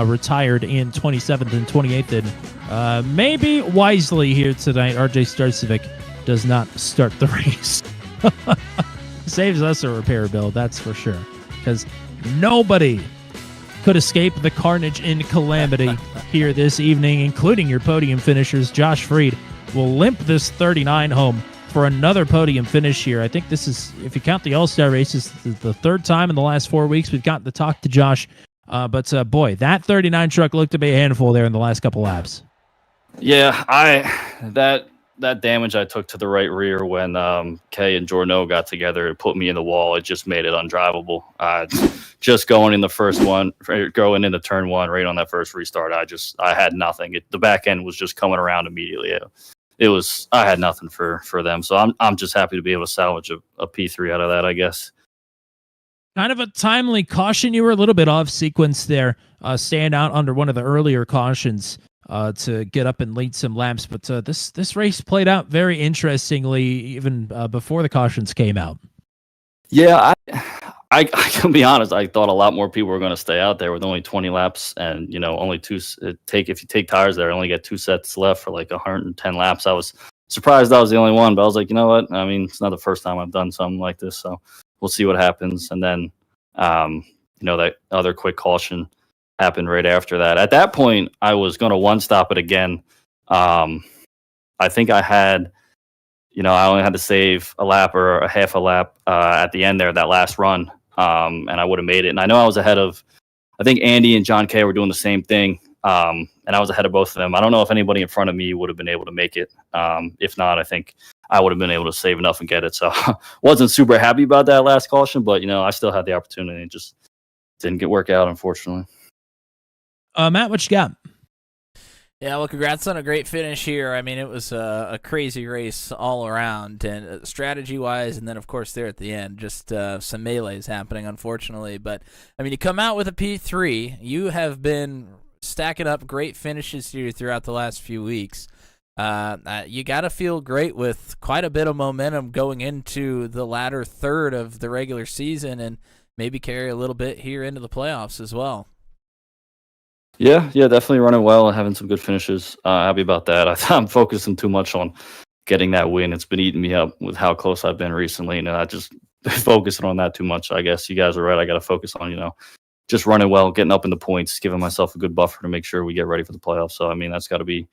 retired in 27th and 28th. And maybe wisely here tonight, RJ Starcevic does not start the race. Saves us a repair bill, that's for sure. Because nobody could escape the carnage and calamity here this evening, including your podium finishers. Josh Freed will limp this 39 home for another podium finish here. I think this is, if you count the All-Star races, the third time in the last 4 weeks we've gotten to talk to Josh. But boy, that 39 truck looked to be a handful there in the last couple laps. Yeah, that damage I took to the right rear when Kay and Journeau got together, it put me in the wall. It just made it undrivable. Just going in the first one, going into turn 1, right on that first restart, I had nothing. The back end was just coming around immediately. I had nothing for them. So I'm just happy to be able to salvage a P3 out of that, I guess. Kind of a timely caution. You were a little bit off sequence there, staying out under one of the earlier cautions to get up and lead some laps. But this race played out very interestingly, even before the cautions came out. Yeah, I can be honest. I thought a lot more people were going to stay out there with only 20 laps, and only if you take tires there, I only get 2 sets left for like 110 laps. I was surprised I was the only one, but I was like, you know what? I mean, it's not the first time I've done something like this, so we'll see what happens. And then, that other quick caution happened right after that. At that point, I was going to one-stop it again. I think I had. I only had to save a lap or a half a lap at the end there, that last run, and I would have made it. And I know I was ahead of, I think Andy and John Kay were doing the same thing, and I was ahead of both of them. I don't know if anybody in front of me would have been able to make it. If not, I think I would have been able to save enough and get it. So wasn't super happy about that last caution, but, I still had the opportunity. It just didn't work out, unfortunately. Matt, what you got? Yeah, well, congrats on a great finish here. I mean, it was a crazy race all around, and strategy-wise, and then, of course, there at the end, just some melees happening, unfortunately. But, I mean, you come out with a P3. You have been stacking up great finishes here throughout the last few weeks. You got to feel great with quite a bit of momentum going into the latter third of the regular season and maybe carry a little bit here into the playoffs as well. Yeah, definitely running well and having some good finishes. Happy about that. I'm focusing too much on getting that win. It's been eating me up with how close I've been recently, and I just focusing on that too much. I guess you guys are right. I got to focus on, just running well, getting up in the points, giving myself a good buffer to make sure we get ready for the playoffs. So, I mean, that's got to be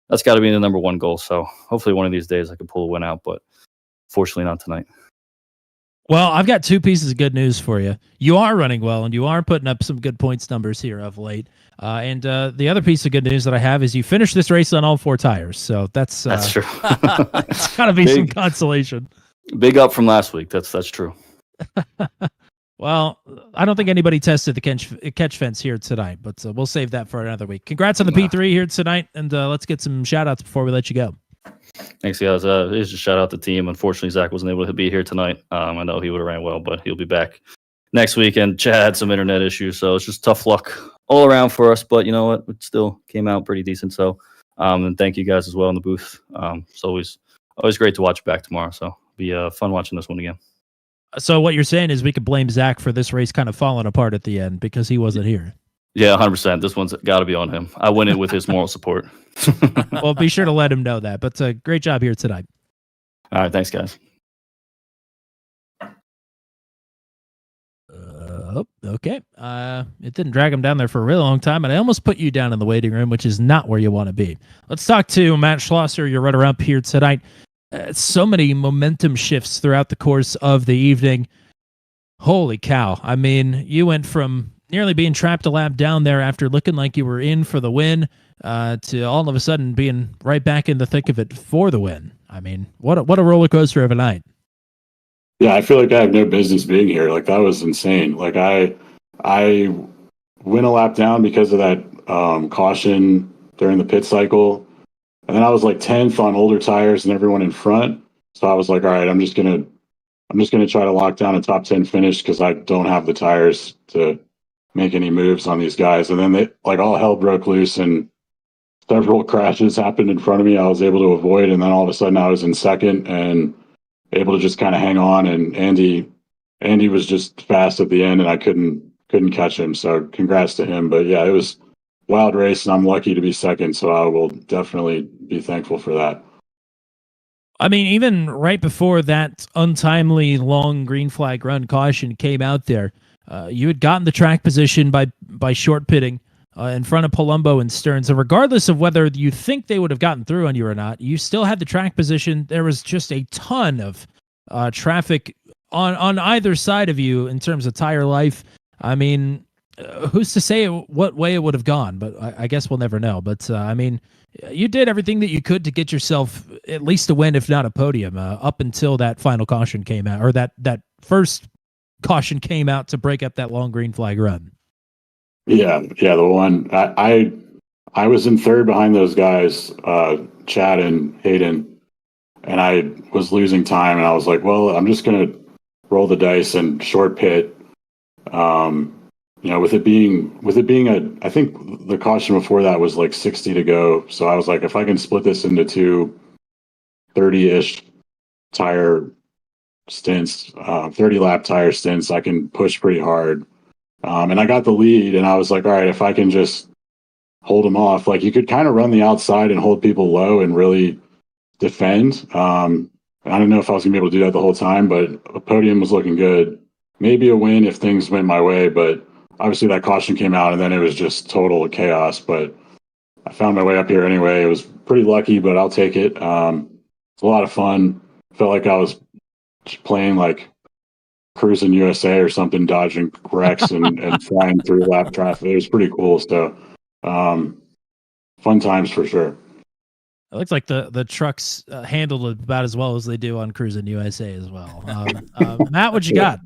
the number one goal. So hopefully one of these days I can pull a win out, but fortunately not tonight. Well, I've got 2 pieces of good news for you. You are running well, and you are putting up some good points numbers here of late. And the other piece of good news that I have is you finished this race on all 4 tires. So that's true. It's got to be some consolation. Big up from last week. That's true. Well, I don't think anybody tested the catch fence here tonight, but we'll save that for another week. Congrats on the P3 here tonight, and let's get some shout-outs before we let you go. Thanks, guys. Just shout out the team. Unfortunately, Zach wasn't able to be here tonight. I know he would have ran well, but he'll be back next week. And Chad had some internet issues, so it's just tough luck all around for us. But you know what? It still came out pretty decent. So, and thank you guys as well in the booth. It's always great to watch back tomorrow. So, it'll be fun watching this one again. So what you're saying is we could blame Zach for this race kind of falling apart at the end because he wasn't here. Yeah, 100%. This one's got to be on him. I win it with his moral support. Well, be sure to let him know that. But great job here tonight. All right, thanks, guys. Oh, okay. It didn't drag him down there for a really long time, and I almost put you down in the waiting room, which is not where you want to be. Let's talk to Matt Schlosser, your runner-up here tonight. So many momentum shifts throughout the course of the evening. Holy cow. I mean, you went from nearly being trapped a lap down there after looking like you were in for the win to all of a sudden being right back in the thick of it for the win. I mean, what a roller coaster of a night. Yeah, I feel like I have no business being here. Like that was insane. Like I went a lap down because of that caution during the pit cycle, and then I was like 10th on older tires and everyone in front. So I was like, all right, I'm just gonna try to lock down a top 10 finish because I don't have the tires to make any moves on these guys. And then like all hell broke loose and several crashes happened in front of me. I was able to avoid, and then all of a sudden I was in second and able to just kind of hang on. And Andy was just fast at the end, and I couldn't catch him. So congrats to him. But yeah, it was a wild race, and I'm lucky to be second. So I will definitely be thankful for that. I mean, even right before that untimely long green flag run caution came out there, you had gotten the track position by short pitting in front of Palumbo and Stearns. And regardless of whether you think they would have gotten through on you or not, you still had the track position. There was just a ton of traffic on either side of you in terms of tire life. I mean, who's to say what way it would have gone? But I guess we'll never know. But I mean, you did everything that you could to get yourself at least a win, if not a podium, up until that final caution came out, or that first caution came out to break up that long green flag run. Yeah, the one I was in third behind those guys, Chad and Hayden, and I was losing time, and I was like, well, I'm just gonna roll the dice and short pit. With it being I think the caution before that was like 60 to go. So I was like, if I can split this into two 30-ish tire stints, 30 lap tire stints, I can push pretty hard. And I got the lead, and I was like, all right, if I can just hold them off, like you could kind of run the outside and hold people low and really defend. I don't know if I was gonna be able to do that the whole time, but a podium was looking good. Maybe a win if things went my way, but obviously that caution came out, and then it was just total chaos. But I found my way up here anyway. It was pretty lucky, but I'll take it. It's a lot of fun. Felt like I was playing like Cruising USA or something, dodging wrecks and flying through lap traffic. It was pretty cool. So fun times for sure. It looks like the trucks handled it about as well as they do on Cruising USA as well. Matt, what you got?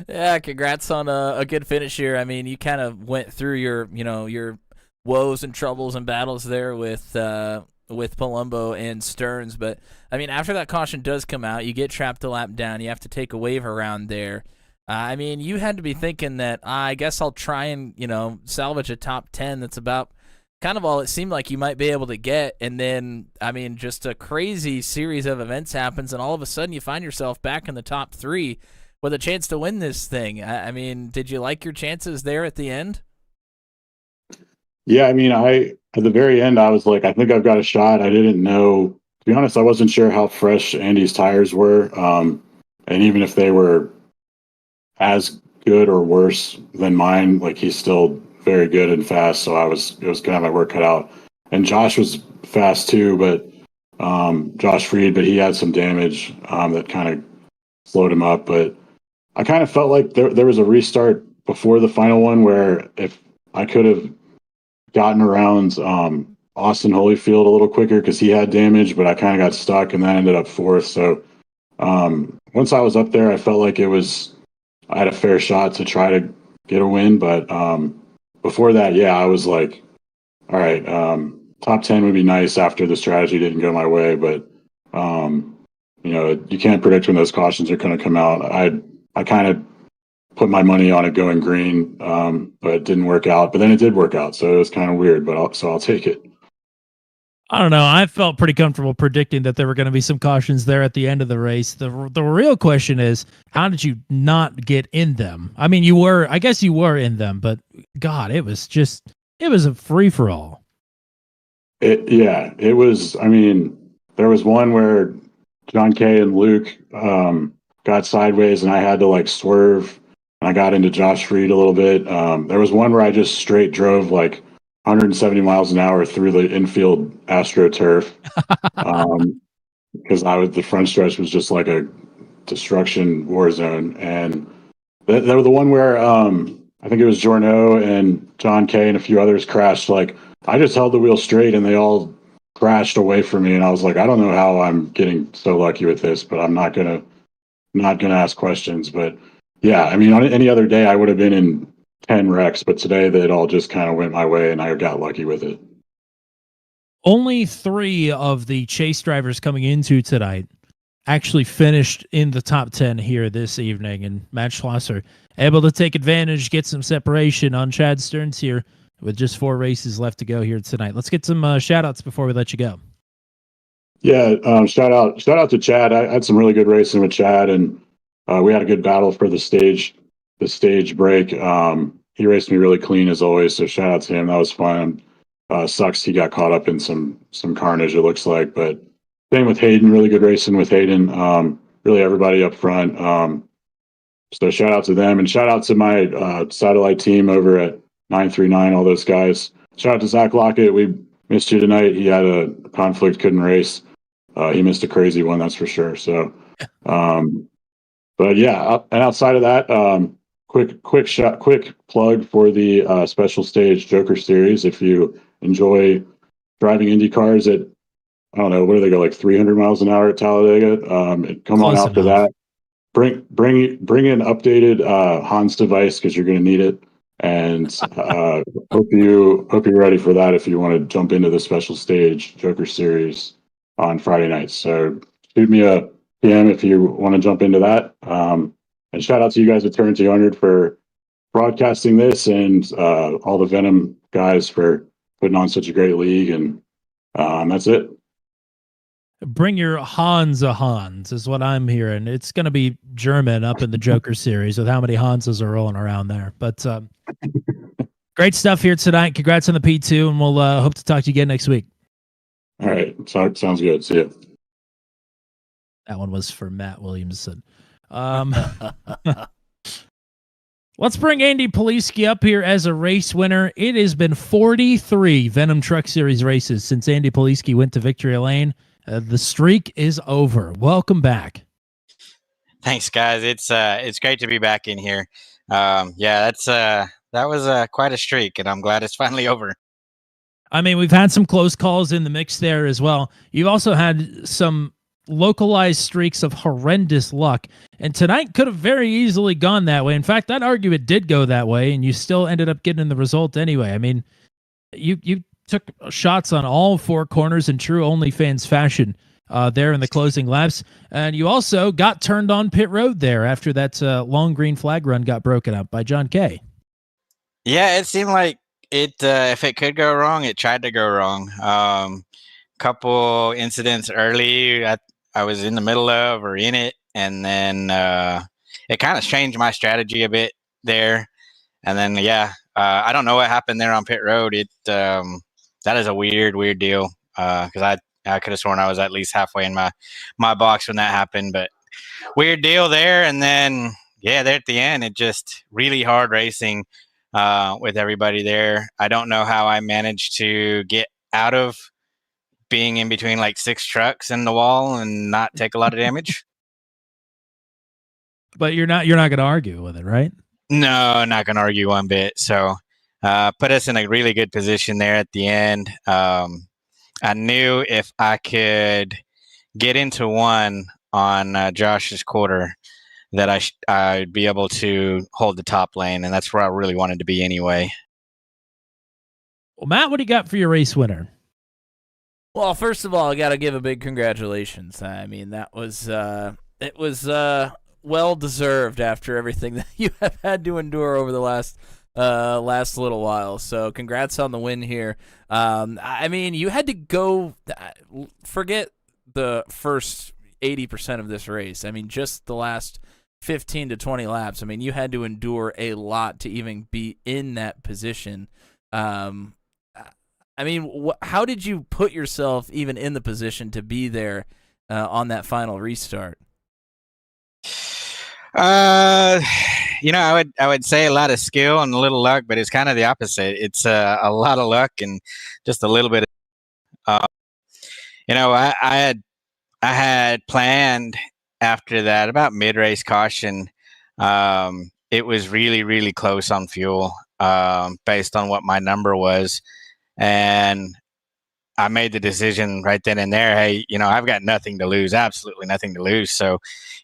Yeah, congrats on a good finish here. I mean, you kind of went through your woes and troubles and battles there with Palumbo and Stearns, but I mean, after that caution does come out, you get trapped a lap down. You have to take a wave around there. I mean, you had to be thinking that I guess I'll try and salvage a top 10. That's about kind of all it seemed like you might be able to get. And then, I mean, just a crazy series of events happens, and all of a sudden you find yourself back in the top 3 with a chance to win this thing. I mean, did you like your chances there at the end? Yeah, I mean, at the very end, I was like, I think I've got a shot. I didn't know, to be honest, I wasn't sure how fresh Andy's tires were. And even if they were as good or worse than mine, like he's still very good and fast. So it was going to have my work cut out. And Josh was fast too, but Josh Freed, but he had some damage that kind of slowed him up. But I kind of felt like there was a restart before the final one where if I could have gotten around Austin Holyfield a little quicker because he had damage, but I kind of got stuck and then ended up fourth. So once I was up there, I felt like I had a fair shot to try to get a win. But before that, yeah, I was like, all right, top 10 would be nice after the strategy didn't go my way. But, you can't predict when those cautions are going to come out. I kind of put my money on it going green, but it didn't work out. But then it did work out, so it was kind of weird. But I'll take it. I don't know. I felt pretty comfortable predicting that there were going to be some cautions there at the end of the race. The real question is, how did you not get in them? I mean, I guess you were in them, but God, it was a free for all. It was. I mean, there was one where John Kay and Luke got sideways, and I had to like swerve I got into Josh Reed a little bit. There was one where I just straight drove like 170 miles an hour through the infield AstroTurf. Because the front stretch was just like a destruction war zone. And that was the one where I think it was Jorno and John Kay and a few others crashed. Like I just held the wheel straight and they all crashed away from me. And I was like, I don't know how I'm getting so lucky with this, but I'm not gonna ask questions. But yeah, I mean, on any other day I would have been in 10 wrecks, but today that all just kind of went my way and I got lucky with it. Only 3 of the chase drivers coming into tonight actually finished in the top 10 here this evening, and Matt Schlosser able to take advantage, get some separation on Chad Stearns here with just 4 races left to go here tonight. Let's get some shout-outs before we let you go. Yeah, shout out to Chad. I had some really good racing with Chad, and we had a good battle for the stage break. He raced me really clean as always, so shout out to him. That was fun. Sucks he got caught up in some carnage, it looks like, but same with Hayden. Really good racing with Hayden. Really everybody up front. So shout out to them, and shout out to my satellite team over at 939. All those guys. Shout out to Zach Lockett. We missed you tonight. He had a conflict, couldn't race. He missed a crazy one, that's for sure. So, but yeah, and outside of that, quick plug for the special stage Joker Series. If you enjoy driving Indy cars at, I don't know, what do they go, like 300 miles an hour at Talladega? Come on out for that. Bring an updated Hans device because you're going to need it. And hope you're ready for that if you want to jump into the special stage Joker Series on Friday nights. So shoot me a PM if you want to jump into that. And shout out to you guys at Turn 200 for broadcasting this, and all the Venom guys for putting on such a great league. And that's it. Bring your Hans is what I'm hearing. It's going to be German up in the Joker Series with how many Hanses are rolling around there. But great stuff here tonight. Congrats on the P2, and we'll hope to talk to you again next week. All right. Sounds good. See you. That one was for Matt Williamson. Let's bring Andy Poliski up here as a race winner. It has been 43 Venom Truck Series races since Andy Poliski went to Victory Lane. The streak is over. Welcome back. Thanks, guys. It's great to be back in here. That was quite a streak, and I'm glad it's finally over. I mean, we've had some close calls in the mix there as well. You've also had some localized streaks of horrendous luck, and tonight could have very easily gone that way. In fact, I'd argue it did go that way, and you still ended up getting the result anyway. I mean, you took shots on all 4 corners in true OnlyFans fashion there in the closing laps, and you also got turned on pit road there after that long green flag run got broken up by John Kay. Yeah, it seemed like it. If it could go wrong, it tried to go wrong. Couple incidents early I was in the middle of or in it, and then it kind of changed my strategy a bit there. And then I don't know what happened there on pit road. That is a weird deal because I could have sworn I was at least halfway in my box when that happened, but weird deal there. And then there at the end, it just really hard racing with everybody there. I don't know how I managed to get out of being in between like 6 trucks in the wall and not take a lot of damage. But you're not going to argue with it, right? No, not going to argue one bit. So put us in a really good position there at the end. I knew if I could get into one on Josh's quarter that I'd be able to hold the top lane, and that's where I really wanted to be anyway. Well, Matt, what do you got for your race winner? Well, first of all, I got to give a big congratulations. I mean, that was it was well deserved after everything that you have had to endure over the last little while. So, congrats on the win here. I mean, you had to go forget the first 80% of this race. I mean, just the last 15 to 20 laps. I mean, you had to endure a lot to even be in that position. I mean, how did you put yourself even in the position to be there on that final restart? I would say a lot of skill and a little luck, but it's kind of the opposite. It's a lot of luck and just a little bit. Uh, I had planned after that about mid race caution. It was really really close on fuel, based on what my number was, and I made the decision right then and there. Hey, I've got nothing to lose, absolutely nothing to lose. So,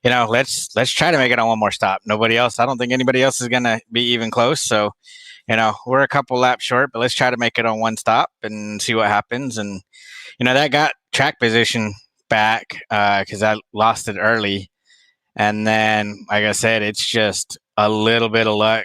let's try to make it on one more stop. Nobody else. I don't think anybody else is gonna be even close. So, we're a couple laps short, but let's try to make it on one stop and see what happens. And that got track position back because I lost it early. And then, like I said, it's just a little bit of luck.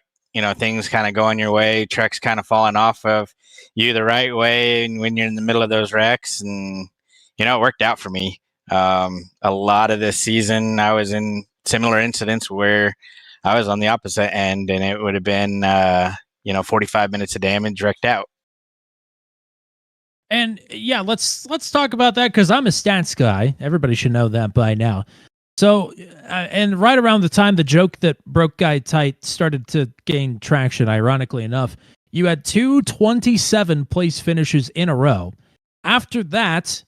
Things kind of going your way, trucks kind of falling off of you the right way, and when you're in the middle of those wrecks, and it worked out for me. A lot of this season, I was in similar incidents where I was on the opposite end, and it would have been 45 minutes of damage wrecked out. And yeah, let's talk about that because I'm a stats guy. Everybody should know that by now. So, and right around the time the joke that broke Guy Tight started to gain traction, ironically enough, you had 227 place finishes in a row. After that,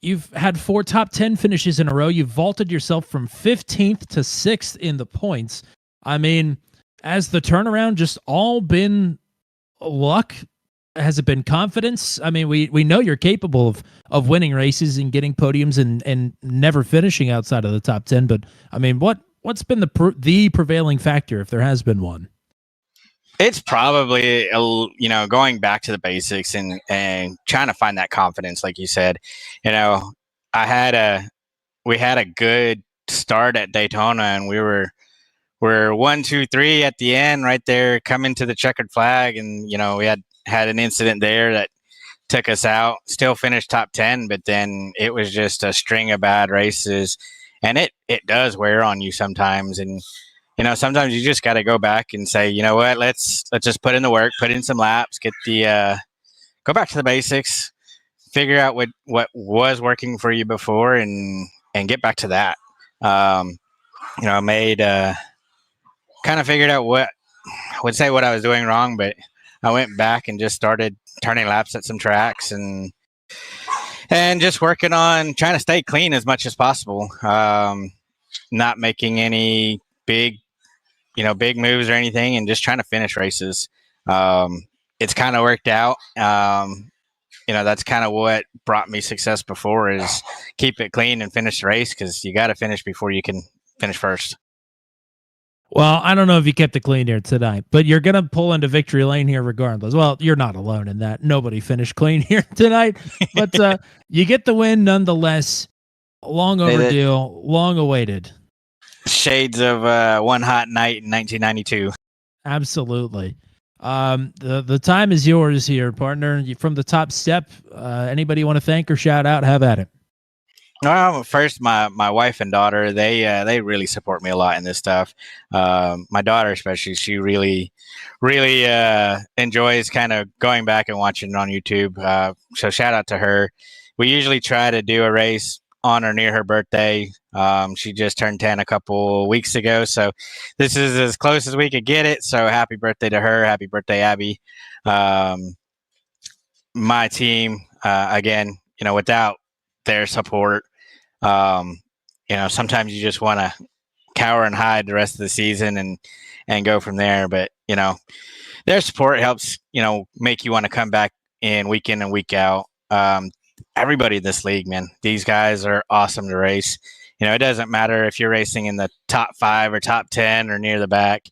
you've had 4 top 10 finishes in a row. You've vaulted yourself from 15th to 6th in the points. I mean, has the turnaround just all been luck? Has it been confidence? I mean, we know you're capable of winning races and getting podiums and never finishing outside of the top 10. But I mean, what's been the prevailing factor, if there has been one? It's probably going back to the basics and trying to find that confidence, like you said. We had a good start at Daytona, and we're 1, 2, 3 at the end, right there, coming to the checkered flag, and we had an incident there that took us out. Still finished top 10, but then it was just a string of bad races, and it does wear on you sometimes. And sometimes you just got to go back and say, you know what, let's just put in the work, put in some laps, go back to the basics, figure out what was working for you before, and get back to that. I made kind of figured out what I would say what I was doing wrong, but I went back and just started turning laps at some tracks and just working on trying to stay clean as much as possible. Not making any big moves or anything, and just trying to finish races. It's kind of worked out. That's kind of what brought me success before, is keep it clean and finish the race, because you got to finish before you can finish first. Well, I don't know if you kept it clean here tonight, but you're going to pull into victory lane here regardless. Well, you're not alone in that. Nobody finished clean here tonight, but you get the win nonetheless. Long overdue, long awaited. Shades of One Hot Night in 1992. Absolutely. The time is yours here, partner. From the top step, anybody you want to thank or shout out, have at it. First, my wife and daughter, they really support me a lot in this stuff. My daughter especially, she really enjoys kind of going back and watching it on YouTube. So shout out to her. We usually try to do a race on or near her birthday. She just turned 10 a couple weeks ago, so this is as close as we could get it. So happy birthday to her. Happy birthday, Abby. My team, again, without their support, sometimes you just want to cower and hide the rest of the season and go from there. But, their support helps, make you want to come back in and week out. Everybody in this league, man, these guys are awesome to race. It doesn't matter if you're racing in the top 5 or top 10 or near the back.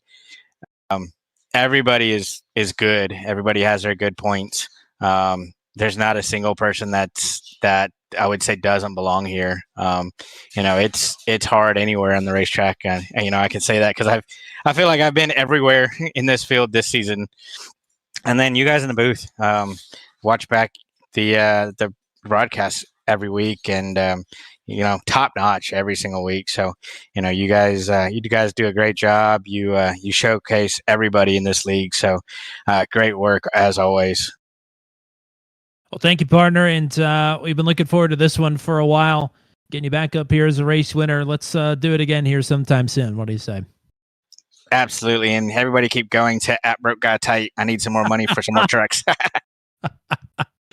Everybody is good. Everybody has their good points. There's not a single person that I would say doesn't belong here. It's hard anywhere on the racetrack. And I can say that because I feel like I've been everywhere in this field this season. And then you guys in the booth, watch back the broadcast every week, and top notch every single week. So you guys do a great job. You showcase everybody in this league. So great work as always. Well, thank you, partner, and we've been looking forward to this one for a while. Getting you back up here as a race winner. Let's do it again here sometime soon. What do you say? Absolutely, and everybody keep going to @BrokeGuyTight. I need some more money for some more trucks.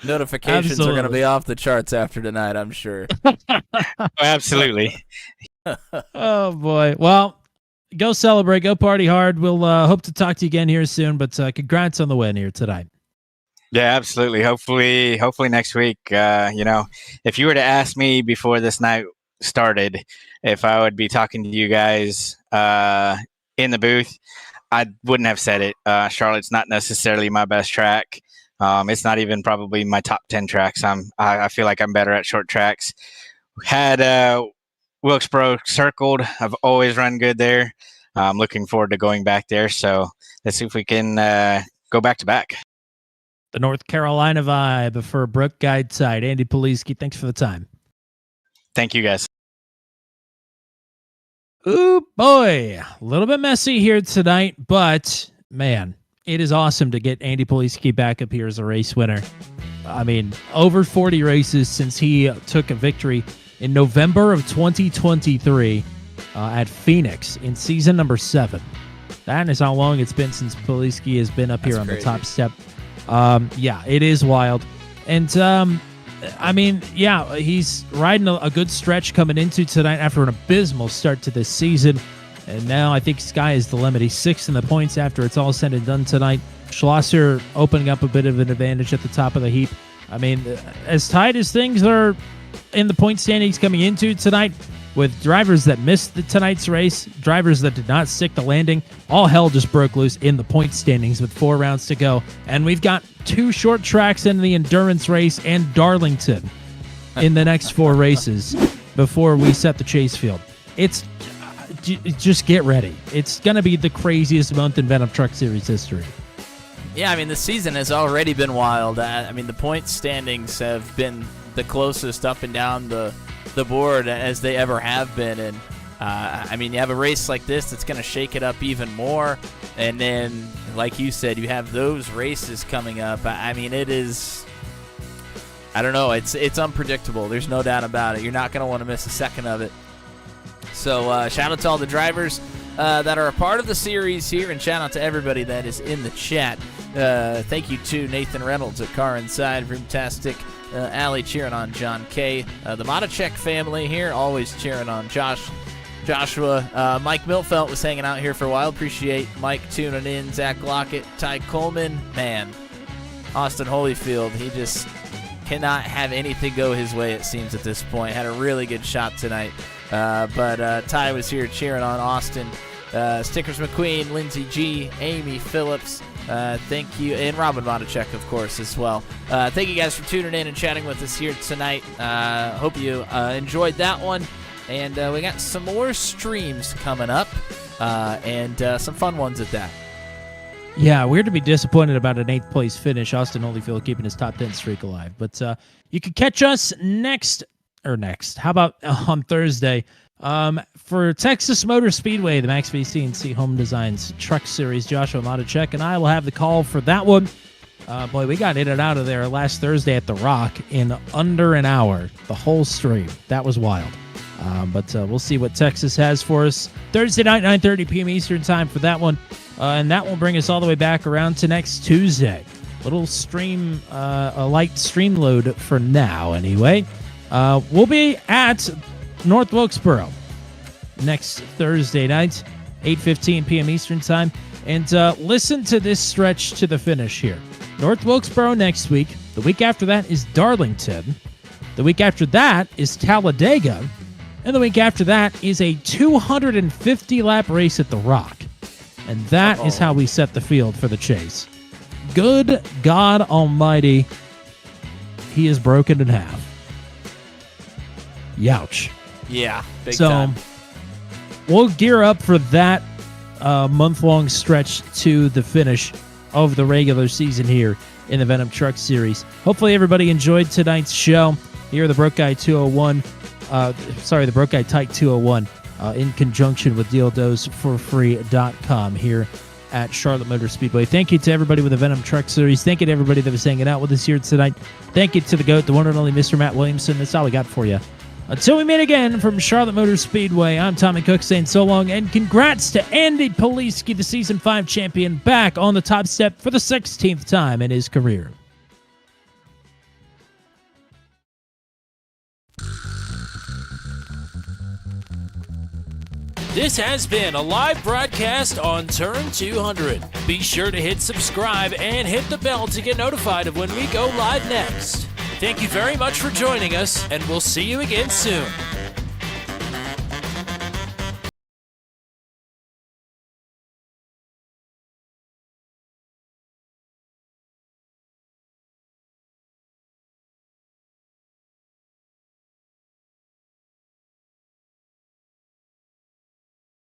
Notifications are going to be off the charts after tonight, I'm sure. Absolutely. Oh boy. Well, go celebrate, go party hard. We'll hope to talk to you again here soon, but congrats on the win here tonight. Yeah, absolutely. Hopefully next week. If you were to ask me before this night started if I would be talking to you guys in the booth, I wouldn't have said it. Charlotte's not necessarily my best track. It's not even probably my top 10 tracks. I feel like I'm better at short tracks. Had Wilkesboro circled. I've always run good there. I'm looking forward to going back there. So let's see if we can go back to back. The North Carolina vibe for Brook Guide Side. Andy Poliski, thanks for the time. Thank you, guys. Ooh, boy. A little bit messy here tonight, but, man, it is awesome to get Andy Poliski back up here as a race winner. I mean, over 40 races since he took a victory in November of 2023 at Phoenix in season number 7. That is how long it's been since Poliski has been up here on the top step. Yeah, it is wild. And, I mean, yeah, he's riding a good stretch coming into tonight after an abysmal start to this season. And now I think sky is the limit. He's 6th in the points after it's all said and done tonight. Schlosser opening up a bit of an advantage at the top of the heap. I mean, as tight as things are in the point standings coming into tonight, with drivers that missed tonight's race, drivers that did not stick the landing, all hell just broke loose in the point standings with 4 rounds to go. And we've got 2 short tracks in the endurance race and Darlington in the next 4 races before we set the chase field. It's just get ready. It's going to be the craziest month in Venom Truck Series history. Yeah, I mean, the season has already been wild. I mean, the point standings have been the closest up and down the board as they ever have been. And, I mean, you have a race like this that's going to shake it up even more. And then, like you said, you have those races coming up. I mean, it is, I don't know, it's unpredictable. There's no doubt about it. You're not going to want to miss a second of it. So shout out to all the drivers that are a part of the series here, and shout out to everybody that is in the chat. Thank you to Nathan Reynolds at Car Inside, Roomtastic, Allie cheering on John K. The Motachek family here, always cheering on Joshua. Mike Milfelt was hanging out here for a while. Appreciate Mike tuning in. Zach Lockett, Ty Coleman. Man, Austin Holyfield, he just cannot have anything go his way, it seems, at this point. Had a really good shot tonight. But Ty was here cheering on Austin. Stickers McQueen, Lindsey G, Amy Phillips, thank you, and Robin Motachek, of course, as well. Thank you guys for tuning in and chatting with us here tonight. Hope you enjoyed that one. And we got some more streams coming up, and some fun ones at that. Yeah, weird to be disappointed about an 8th place finish. Austin Holyfield keeping his top 10 streak alive. But you can catch us next. How about on Thursday for Texas Motor Speedway, the Max VC and C Home Designs Truck Series. Joshua Motachek and I will have the call for that one. Boy, we got in and out of there last Thursday at The Rock in under an hour, the whole stream. That was wild. But we'll see what Texas has for us Thursday night, 9:30 p.m. Eastern time for that one. And that will bring us all the way back around to next Tuesday. Little stream, a light stream load for now anyway. We'll be at North Wilkesboro next Thursday night, 8:15 p.m. Eastern time. And listen to this stretch to the finish here. North Wilkesboro next week. The week after that is Darlington. The week after that is Talladega. And the week after that is a 250-lap race at The Rock. And that is how we set the field for the chase. Good God Almighty, he is broken in half. Youch. Yeah, big time. We'll gear up for that month-long stretch to the finish of the regular season here in the Venom Truck Series. Hopefully everybody enjoyed tonight's show here, the Broke Guy 201. The Broke Guy Tight 201 in conjunction with DealDosesForFree.com here at Charlotte Motor Speedway. Thank you to everybody with the Venom Truck Series. Thank you to everybody that was hanging out with us here tonight. Thank you to the GOAT, the one and only Mr. Matt Williamson. That's all we got for you Until we meet again from Charlotte Motor Speedway, I'm Tommy Cook saying so long, and congrats to Andy Poliski, the Season 5 champion, back on the top step for the 16th time in his career. This has been a live broadcast on Turn 200. Be sure to hit subscribe and hit the bell to get notified of when we go live next. Thank you very much for joining us, and we'll see you again soon.